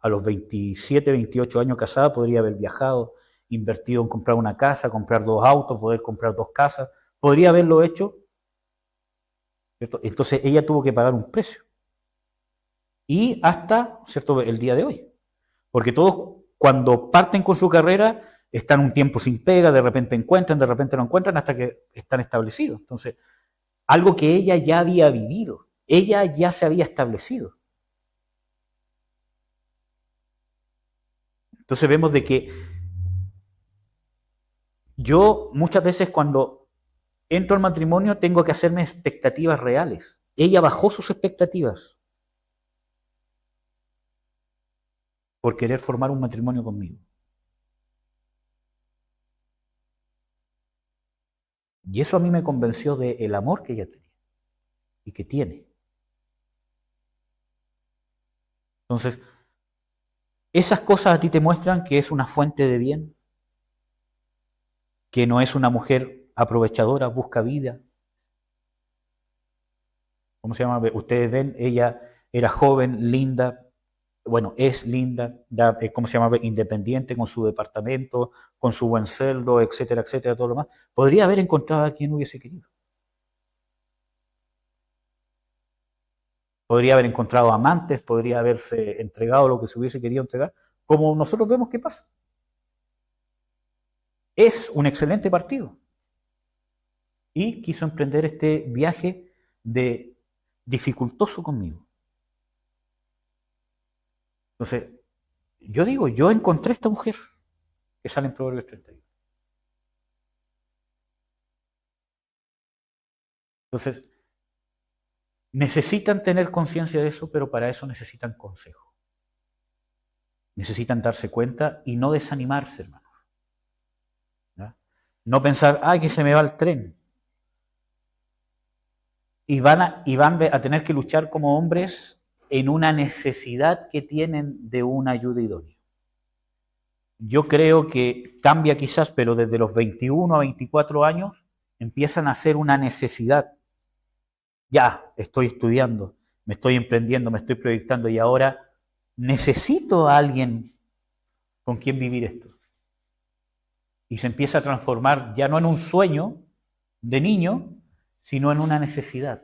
a los 27, 28 años casada, podría haber viajado, invertido en comprar una casa, comprar 2 autos, poder comprar 2 casas, podría haberlo hecho, ¿cierto? Entonces ella tuvo que pagar un precio. Y hasta, ¿cierto?, el día de hoy. Porque todos cuando parten con su carrera están un tiempo sin pega, de repente encuentran, de repente no encuentran, hasta que están establecidos. Entonces, algo que ella ya había vivido, ella ya se había establecido. Entonces vemos de que yo muchas veces cuando entro al matrimonio tengo que hacerme expectativas reales. Ella bajó sus expectativas por querer formar un matrimonio conmigo. Y eso a mí me convenció del amor que ella tenía y que tiene. Entonces, esas cosas a ti te muestran que es una fuente de bien, que no es una mujer aprovechadora, busca vida. ¿Cómo se llama? Ustedes ven, ella era joven, linda, bueno, es linda, ya, ¿cómo se llama? Independiente, con su departamento, con su buen sueldo, etcétera, etcétera, todo lo más. Podría haber encontrado a quien hubiese querido. Podría haber encontrado amantes, podría haberse entregado lo que se hubiese querido entregar, como nosotros vemos que pasa. Es un excelente partido. Y quiso emprender este viaje de dificultoso conmigo. Entonces, yo digo, yo encontré esta mujer que sale en Proverbios 31. Entonces, necesitan tener conciencia de eso, pero para eso necesitan consejo. Necesitan darse cuenta y no desanimarse, hermanos. ¿Ya? No pensar, ay, que se me va el tren. Y van a tener que luchar como hombres en una necesidad que tienen de una ayuda idónea. Yo creo que cambia quizás, pero desde los 21 a 24 años empiezan a ser una necesidad. Ya, estoy estudiando, me estoy emprendiendo, me estoy proyectando y ahora necesito a alguien con quien vivir esto. Y se empieza a transformar ya no en un sueño de niño, sino en una necesidad.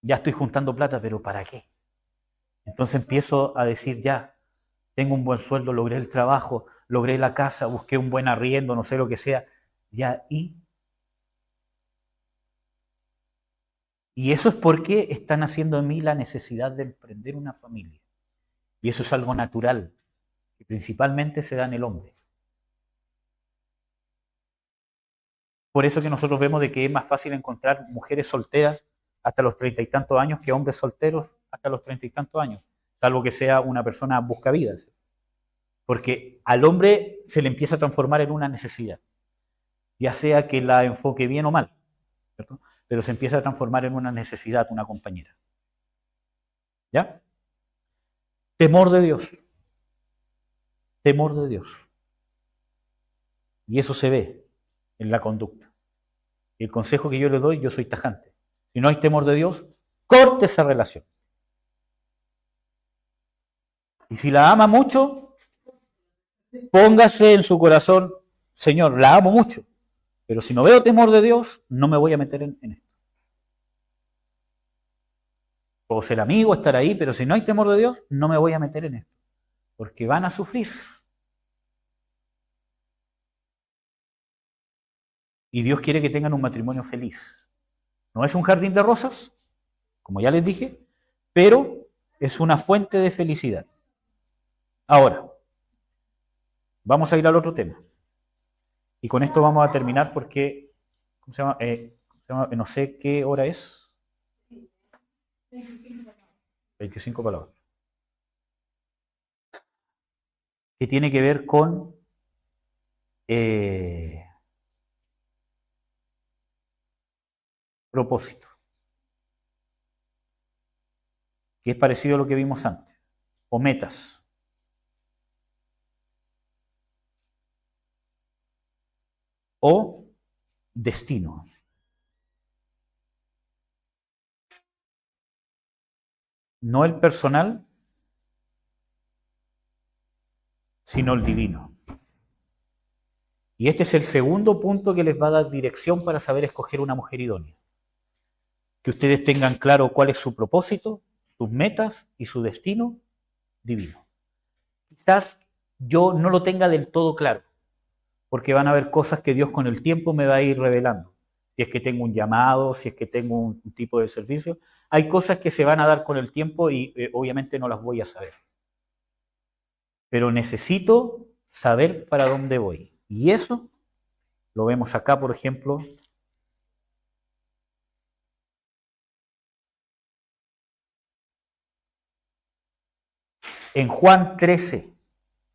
Ya estoy juntando plata, pero ¿para qué? Entonces empiezo a decir, ya, tengo un buen sueldo, logré el trabajo, logré la casa, busqué un buen arriendo, no sé lo que sea, ya, y eso es porque están haciendo en mí la necesidad de emprender una familia. Y eso es algo natural, que principalmente se da en el hombre. Por eso que nosotros vemos de que es más fácil encontrar mujeres solteras hasta los 30 y tantos años que hombres solteros hasta los 30 y tantos años, salvo que sea una persona buscavidas. Porque al hombre se le empieza a transformar en una necesidad, ya sea que la enfoque bien o mal, ¿cierto? Pero se empieza a transformar en una necesidad, una compañera. ¿Ya? Temor de Dios. Temor de Dios. Y eso se ve en la conducta. Y el consejo que yo le doy, yo soy tajante. Si no hay temor de Dios, corte esa relación. Y si la ama mucho, póngase en su corazón, Señor, la amo mucho, pero si no veo temor de Dios, no me voy a meter en esto. Puedo ser amigo, estar ahí, pero si no hay temor de Dios, no me voy a meter en esto, porque van a sufrir. Y Dios quiere que tengan un matrimonio feliz. No es un jardín de rosas, como ya les dije, pero es una fuente de felicidad. Ahora, vamos a ir al otro tema. Y con esto vamos a terminar porque, ¿cómo se llama? No sé qué hora es. 25 palabras. Que tiene que ver con propósito. Que es parecido a lo que vimos antes. O metas. O destino. No el personal, sino el divino. Y este es el segundo punto que les va a dar dirección para saber escoger una mujer idónea. Que ustedes tengan claro cuál es su propósito, sus metas y su destino divino. Quizás yo no lo tenga del todo claro, porque van a haber cosas que Dios con el tiempo me va a ir revelando. Si es que tengo un llamado, si es que tengo un tipo de servicio, hay cosas que se van a dar con el tiempo y obviamente no las voy a saber. Pero necesito saber para dónde voy. Y eso lo vemos acá, por ejemplo, en Juan 13,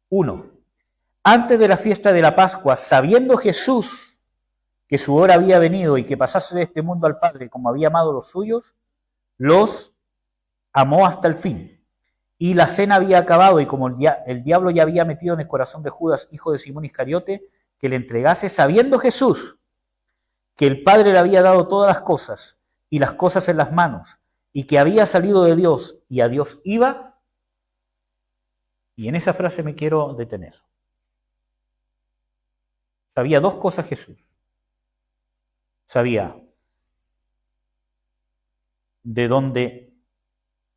1. Antes de la fiesta de la Pascua, sabiendo Jesús que su hora había venido y que pasase de este mundo al Padre como había amado a los suyos, los amó hasta el fin. Y la cena había acabado y como el diablo ya había metido en el corazón de Judas, hijo de Simón Iscariote, que le entregase, sabiendo Jesús que el Padre le había dado todas las cosas y las cosas en las manos y que había salido de Dios y a Dios iba, y en esa frase me quiero detener. Sabía dos cosas Jesús. Sabía de dónde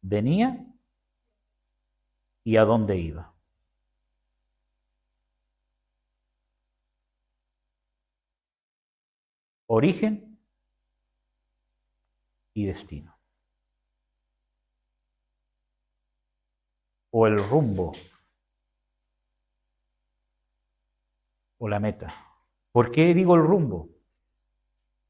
venía y a dónde iba. Origen y destino. O el rumbo. O la meta. ¿Por qué digo el rumbo?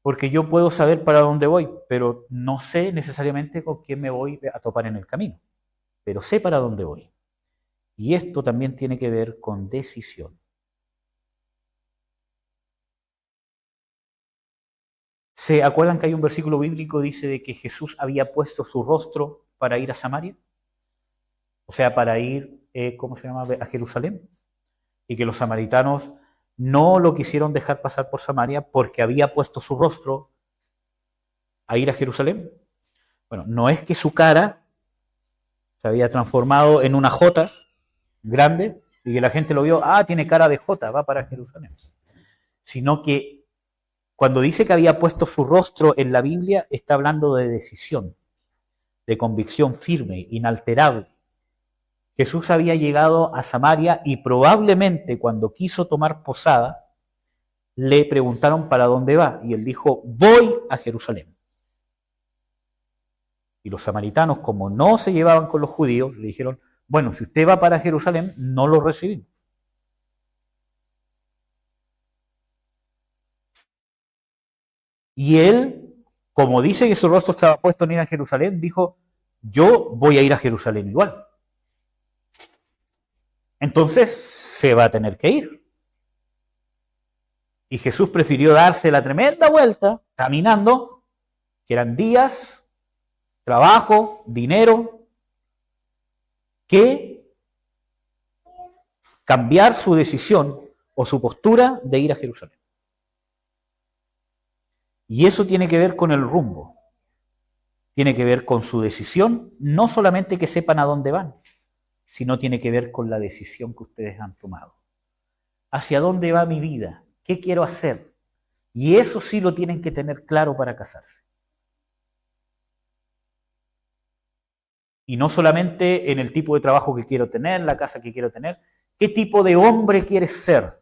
Porque yo puedo saber para dónde voy, pero no sé necesariamente con quién me voy a topar en el camino. Pero sé para dónde voy. Y esto también tiene que ver con decisión. ¿Se acuerdan que hay un versículo bíblico que dice de que Jesús había puesto su rostro para ir a Samaria? O sea, para ir, ¿cómo se llama?, a Jerusalén. Y que los samaritanos no lo quisieron dejar pasar por Samaria porque había puesto su rostro a ir a Jerusalén. Bueno, no es que su cara se había transformado en una J grande y que la gente lo vio, tiene cara de J, va para Jerusalén. Sino que cuando dice que había puesto su rostro en la Biblia, está hablando de decisión, de convicción firme, inalterable. Jesús había llegado a Samaria y probablemente cuando quiso tomar posada, le preguntaron para dónde va y él dijo, voy a Jerusalén. Y los samaritanos, como no se llevaban con los judíos, le dijeron, bueno, si usted va para Jerusalén, no lo recibimos. Y él, como dice que su rostro estaba puesto en ir a Jerusalén, dijo, yo voy a ir a Jerusalén igual. Entonces se va a tener que ir. Y Jesús prefirió darse la tremenda vuelta, caminando, que eran días, trabajo, dinero, que cambiar su decisión o su postura de ir a Jerusalén. Y eso tiene que ver con el rumbo. Tiene que ver con su decisión, no solamente que sepan a dónde van, sino tiene que ver con la decisión que ustedes han tomado. ¿Hacia dónde va mi vida? ¿Qué quiero hacer? Y eso sí lo tienen que tener claro para casarse. Y no solamente en el tipo de trabajo que quiero tener, la casa que quiero tener, ¿qué tipo de hombre quieres ser?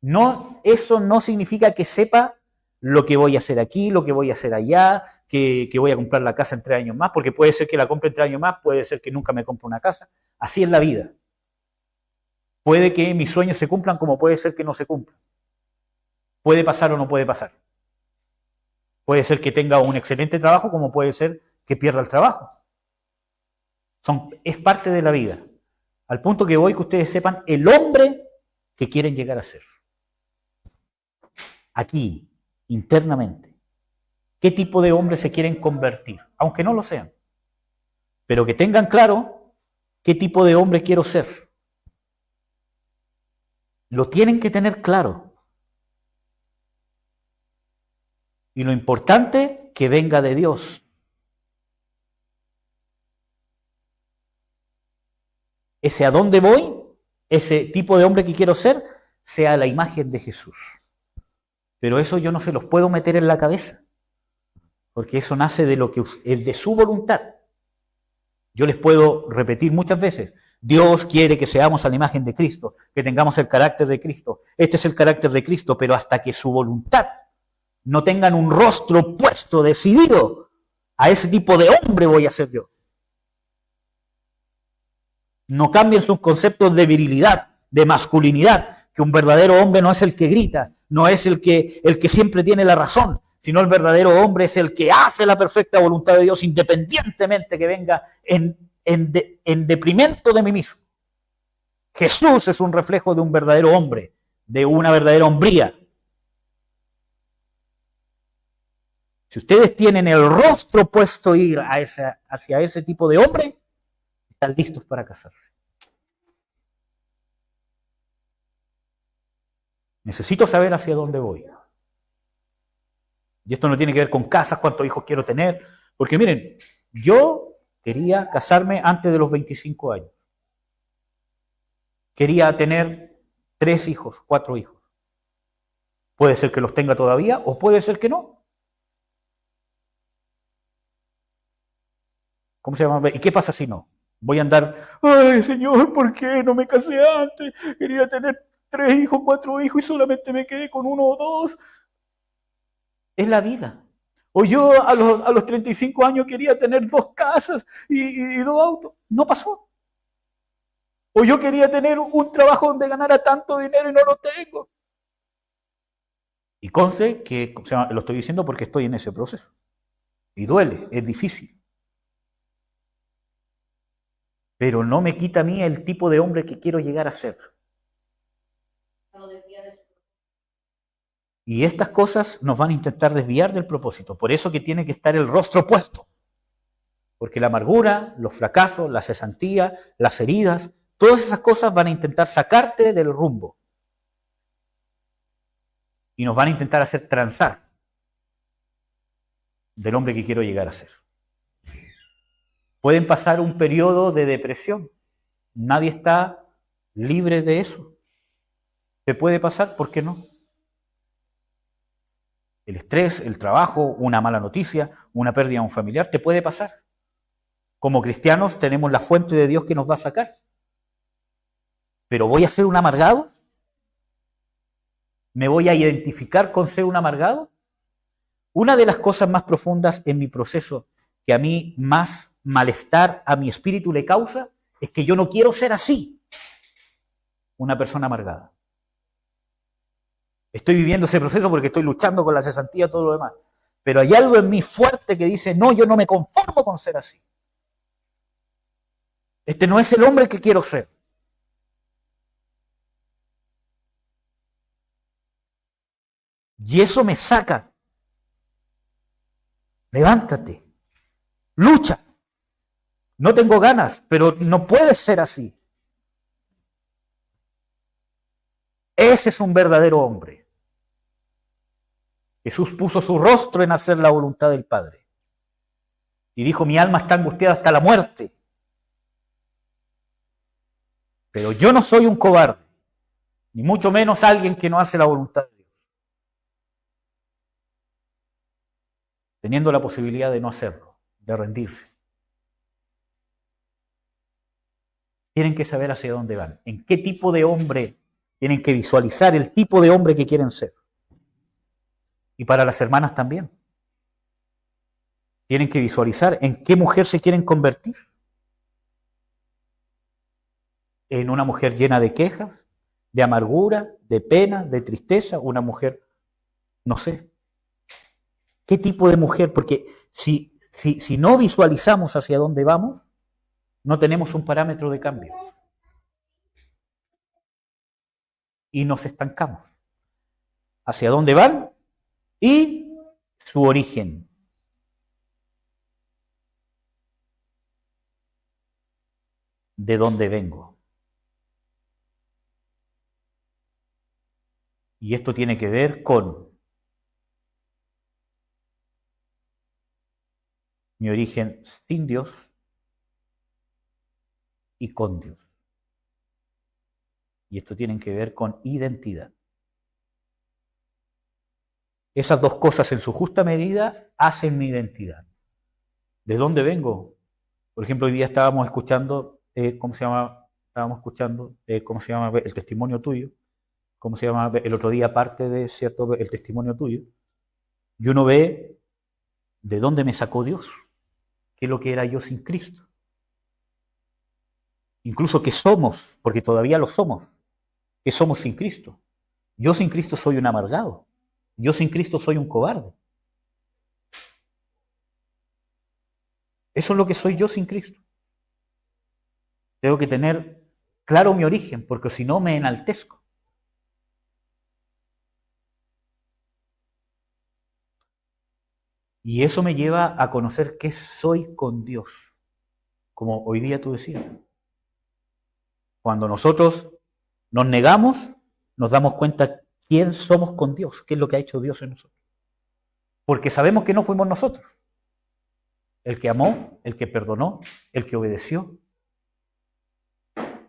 No, eso no significa que sepa lo que voy a hacer aquí, lo que voy a hacer allá, que voy a comprar la casa en 3 años más, porque puede ser que la compre en 3 años más, puede ser que nunca me compre una casa. Así es la vida. Puede que mis sueños se cumplan como puede ser que no se cumplan. Puede pasar o no puede pasar. Puede ser que tenga un excelente trabajo como puede ser que pierda el trabajo. Es parte de la vida. Al punto que voy que ustedes sepan el hombre que quieren llegar a ser. Aquí, internamente. ¿Qué tipo de hombre se quieren convertir? Aunque no lo sean. Pero que tengan claro qué tipo de hombre quiero ser. Lo tienen que tener claro. Y lo importante, que venga de Dios. Ese a dónde voy, ese tipo de hombre que quiero ser, sea la imagen de Jesús. Pero eso yo no se los puedo meter en la cabeza. Porque eso nace de lo que es de su voluntad. Yo les puedo repetir muchas veces, Dios quiere que seamos a la imagen de Cristo, que tengamos el carácter de Cristo. Este es el carácter de Cristo, pero hasta que su voluntad no tengan un rostro puesto, decidido, a ese tipo de hombre voy a ser yo. No cambien sus conceptos de virilidad, de masculinidad, que un verdadero hombre no es el que grita, no es el que siempre tiene la razón, sino el verdadero hombre es el que hace la perfecta voluntad de Dios independientemente que venga en deprimento de mí mismo. Jesús es un reflejo de un verdadero hombre, de una verdadera hombría. Si ustedes tienen el rostro puesto a ir hacia ese tipo de hombre, están listos para casarse. Necesito saber hacia dónde voy. Y esto no tiene que ver con casas, cuántos hijos quiero tener. Porque miren, yo quería casarme antes de los 25 años. Quería tener 3 hijos, 4 hijos. Puede ser que los tenga todavía o puede ser que no. ¿Cómo se llama? ¿Y qué pasa si no? Voy a andar, ay Señor, ¿por qué no me casé antes? Quería tener 3 hijos, 4 hijos y solamente me quedé con 1 o 2. Es la vida. O yo a los 35 años quería tener 2 casas y 2 autos. No pasó. O yo quería tener un trabajo donde ganara tanto dinero y no lo tengo. Y conste que lo estoy diciendo porque estoy en ese proceso. Y duele, es difícil. Pero no me quita a mí el tipo de hombre que quiero llegar a ser. Y estas cosas nos van a intentar desviar del propósito. Por eso que tiene que estar el rostro puesto. Porque la amargura, los fracasos, la cesantía, las heridas, todas esas cosas van a intentar sacarte del rumbo. Y nos van a intentar hacer transar del hombre que quiero llegar a ser. Pueden pasar un periodo de depresión. Nadie está libre de eso. ¿Te puede pasar? ¿Por qué no? El estrés, el trabajo, una mala noticia, una pérdida de un familiar, te puede pasar. Como cristianos tenemos la fuente de Dios que nos va a sacar. ¿Pero voy a ser un amargado? ¿Me voy a identificar con ser un amargado? Una de las cosas más profundas en mi proceso, que a mí más malestar a mi espíritu le causa, es que yo no quiero ser así, una persona amargada. Estoy viviendo ese proceso porque estoy luchando con la cesantía y todo lo demás. Pero hay algo en mí fuerte que dice, no, yo no me conformo con ser así. Este no es el hombre que quiero ser. Y eso me saca. Levántate. Lucha. No tengo ganas, pero no puedes ser así. Ese es un verdadero hombre. Jesús puso su rostro en hacer la voluntad del Padre. Y dijo, mi alma está angustiada hasta la muerte. Pero yo no soy un cobarde, ni mucho menos alguien que no hace la voluntad de Dios. Teniendo la posibilidad de no hacerlo, de rendirse. Tienen que saber hacia dónde van, en qué tipo de hombre tienen que visualizar el tipo de hombre que quieren ser. Y para las hermanas también. Tienen que visualizar en qué mujer se quieren convertir. En una mujer llena de quejas, de amargura, de pena, de tristeza, una mujer, no sé. ¿Qué tipo de mujer? Porque si no visualizamos hacia dónde vamos, no tenemos un parámetro de cambio. Y nos estancamos. ¿Hacia dónde van? Y su origen. ¿De dónde vengo? Y esto tiene que ver con mi origen sin Dios y con Dios. Y esto tiene que ver con identidad. Esas dos cosas en su justa medida hacen mi identidad. ¿De dónde vengo? Por ejemplo, hoy día estábamos escuchando, ¿cómo se llama el testimonio tuyo? ¿Cómo se llama? El otro día parte de, ¿cierto?, el testimonio tuyo. Y uno ve de dónde me sacó Dios, qué es lo que era yo sin Cristo. Incluso qué somos, porque todavía lo somos, qué somos sin Cristo. Yo sin Cristo soy un amargado. Yo sin Cristo soy un cobarde. Eso es lo que soy yo sin Cristo. Tengo que tener claro mi origen, porque si no me enaltezco. Y eso me lleva a conocer qué soy con Dios, como hoy día tú decías. Cuando nosotros nos negamos, nos damos cuenta quién somos con Dios, qué es lo que ha hecho Dios en nosotros. Porque sabemos que no fuimos nosotros. El que amó, el que perdonó, el que obedeció,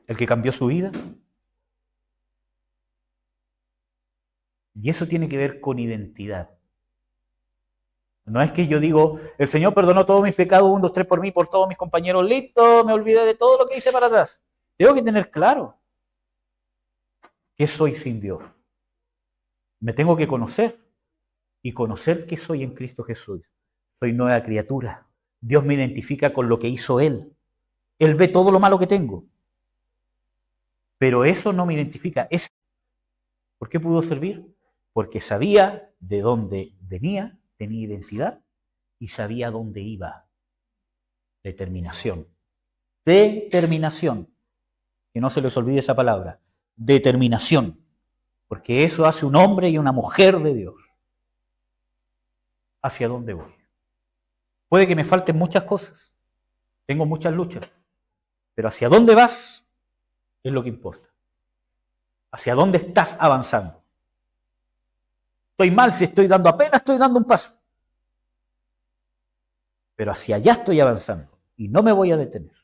el que cambió su vida. Y eso tiene que ver con identidad. No es que yo digo, el Señor perdonó todos mis pecados, 1, 2, 3 por mí, por todos mis compañeros, listo, me olvidé de todo lo que hice para atrás. Tengo que tener claro qué soy sin Dios. Me tengo que conocer y conocer qué soy en Cristo Jesús. Soy nueva criatura. Dios me identifica con lo que hizo Él. Él ve todo lo malo que tengo. Pero eso no me identifica. ¿Por qué pudo servir? Porque sabía de dónde venía, tenía identidad y sabía dónde iba. Determinación. Determinación. Que no se les olvide esa palabra. Determinación. Porque eso hace un hombre y una mujer de Dios. ¿Hacia dónde voy? Puede que me falten muchas cosas. Tengo muchas luchas. Pero ¿hacia dónde vas? Es lo que importa. ¿Hacia dónde estás avanzando? Estoy mal si apenas estoy dando un paso. Pero hacia allá estoy avanzando y no me voy a detener.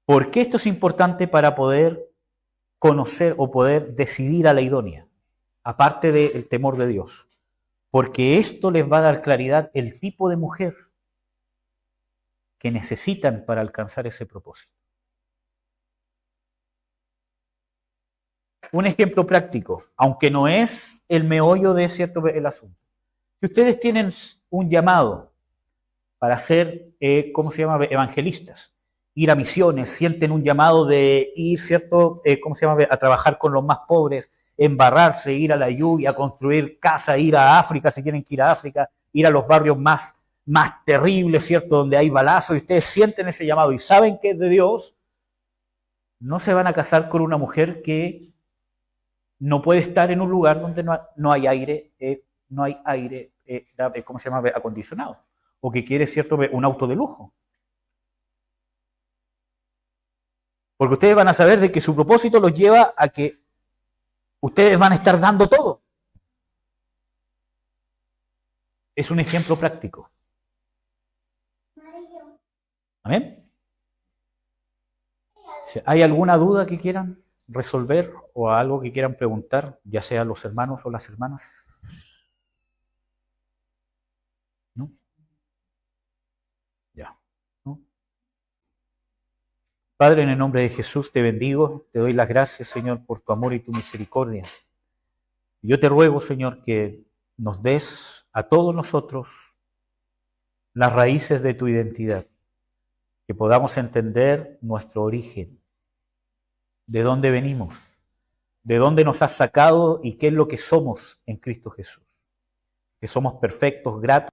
¿Por qué esto es importante para poder conocer o poder decidir a la idónea? Aparte del temor de Dios. Porque esto les va a dar claridad el tipo de mujer que necesitan para alcanzar ese propósito. Un ejemplo práctico, aunque no es el meollo de el asunto. Si ustedes tienen un llamado para ser, evangelistas, ir a misiones, sienten un llamado de ir, a trabajar con los más pobres, embarrarse, ir a la lluvia, construir casa, ir a África, si tienen que ir a África, ir a los barrios más terribles, ¿cierto?, donde hay balazos, y ustedes sienten ese llamado y saben que es de Dios, no se van a casar con una mujer que no puede estar en un lugar donde no hay aire, acondicionado, o que quiere, un auto de lujo. Porque ustedes van a saber de que su propósito los lleva a que ustedes van a estar dando todo. Es un ejemplo práctico. ¿Amén? ¿Hay alguna duda que quieran resolver o algo que quieran preguntar, ya sea los hermanos o las hermanas? ¿No? Ya. ¿No? Padre, en el nombre de Jesús te bendigo, te doy las gracias, Señor, por tu amor y tu misericordia. Yo te ruego, Señor, que nos des a todos nosotros las raíces de tu identidad, que podamos entender nuestro origen, de dónde venimos, de dónde nos has sacado y qué es lo que somos en Cristo Jesús. Que somos perfectos, gratos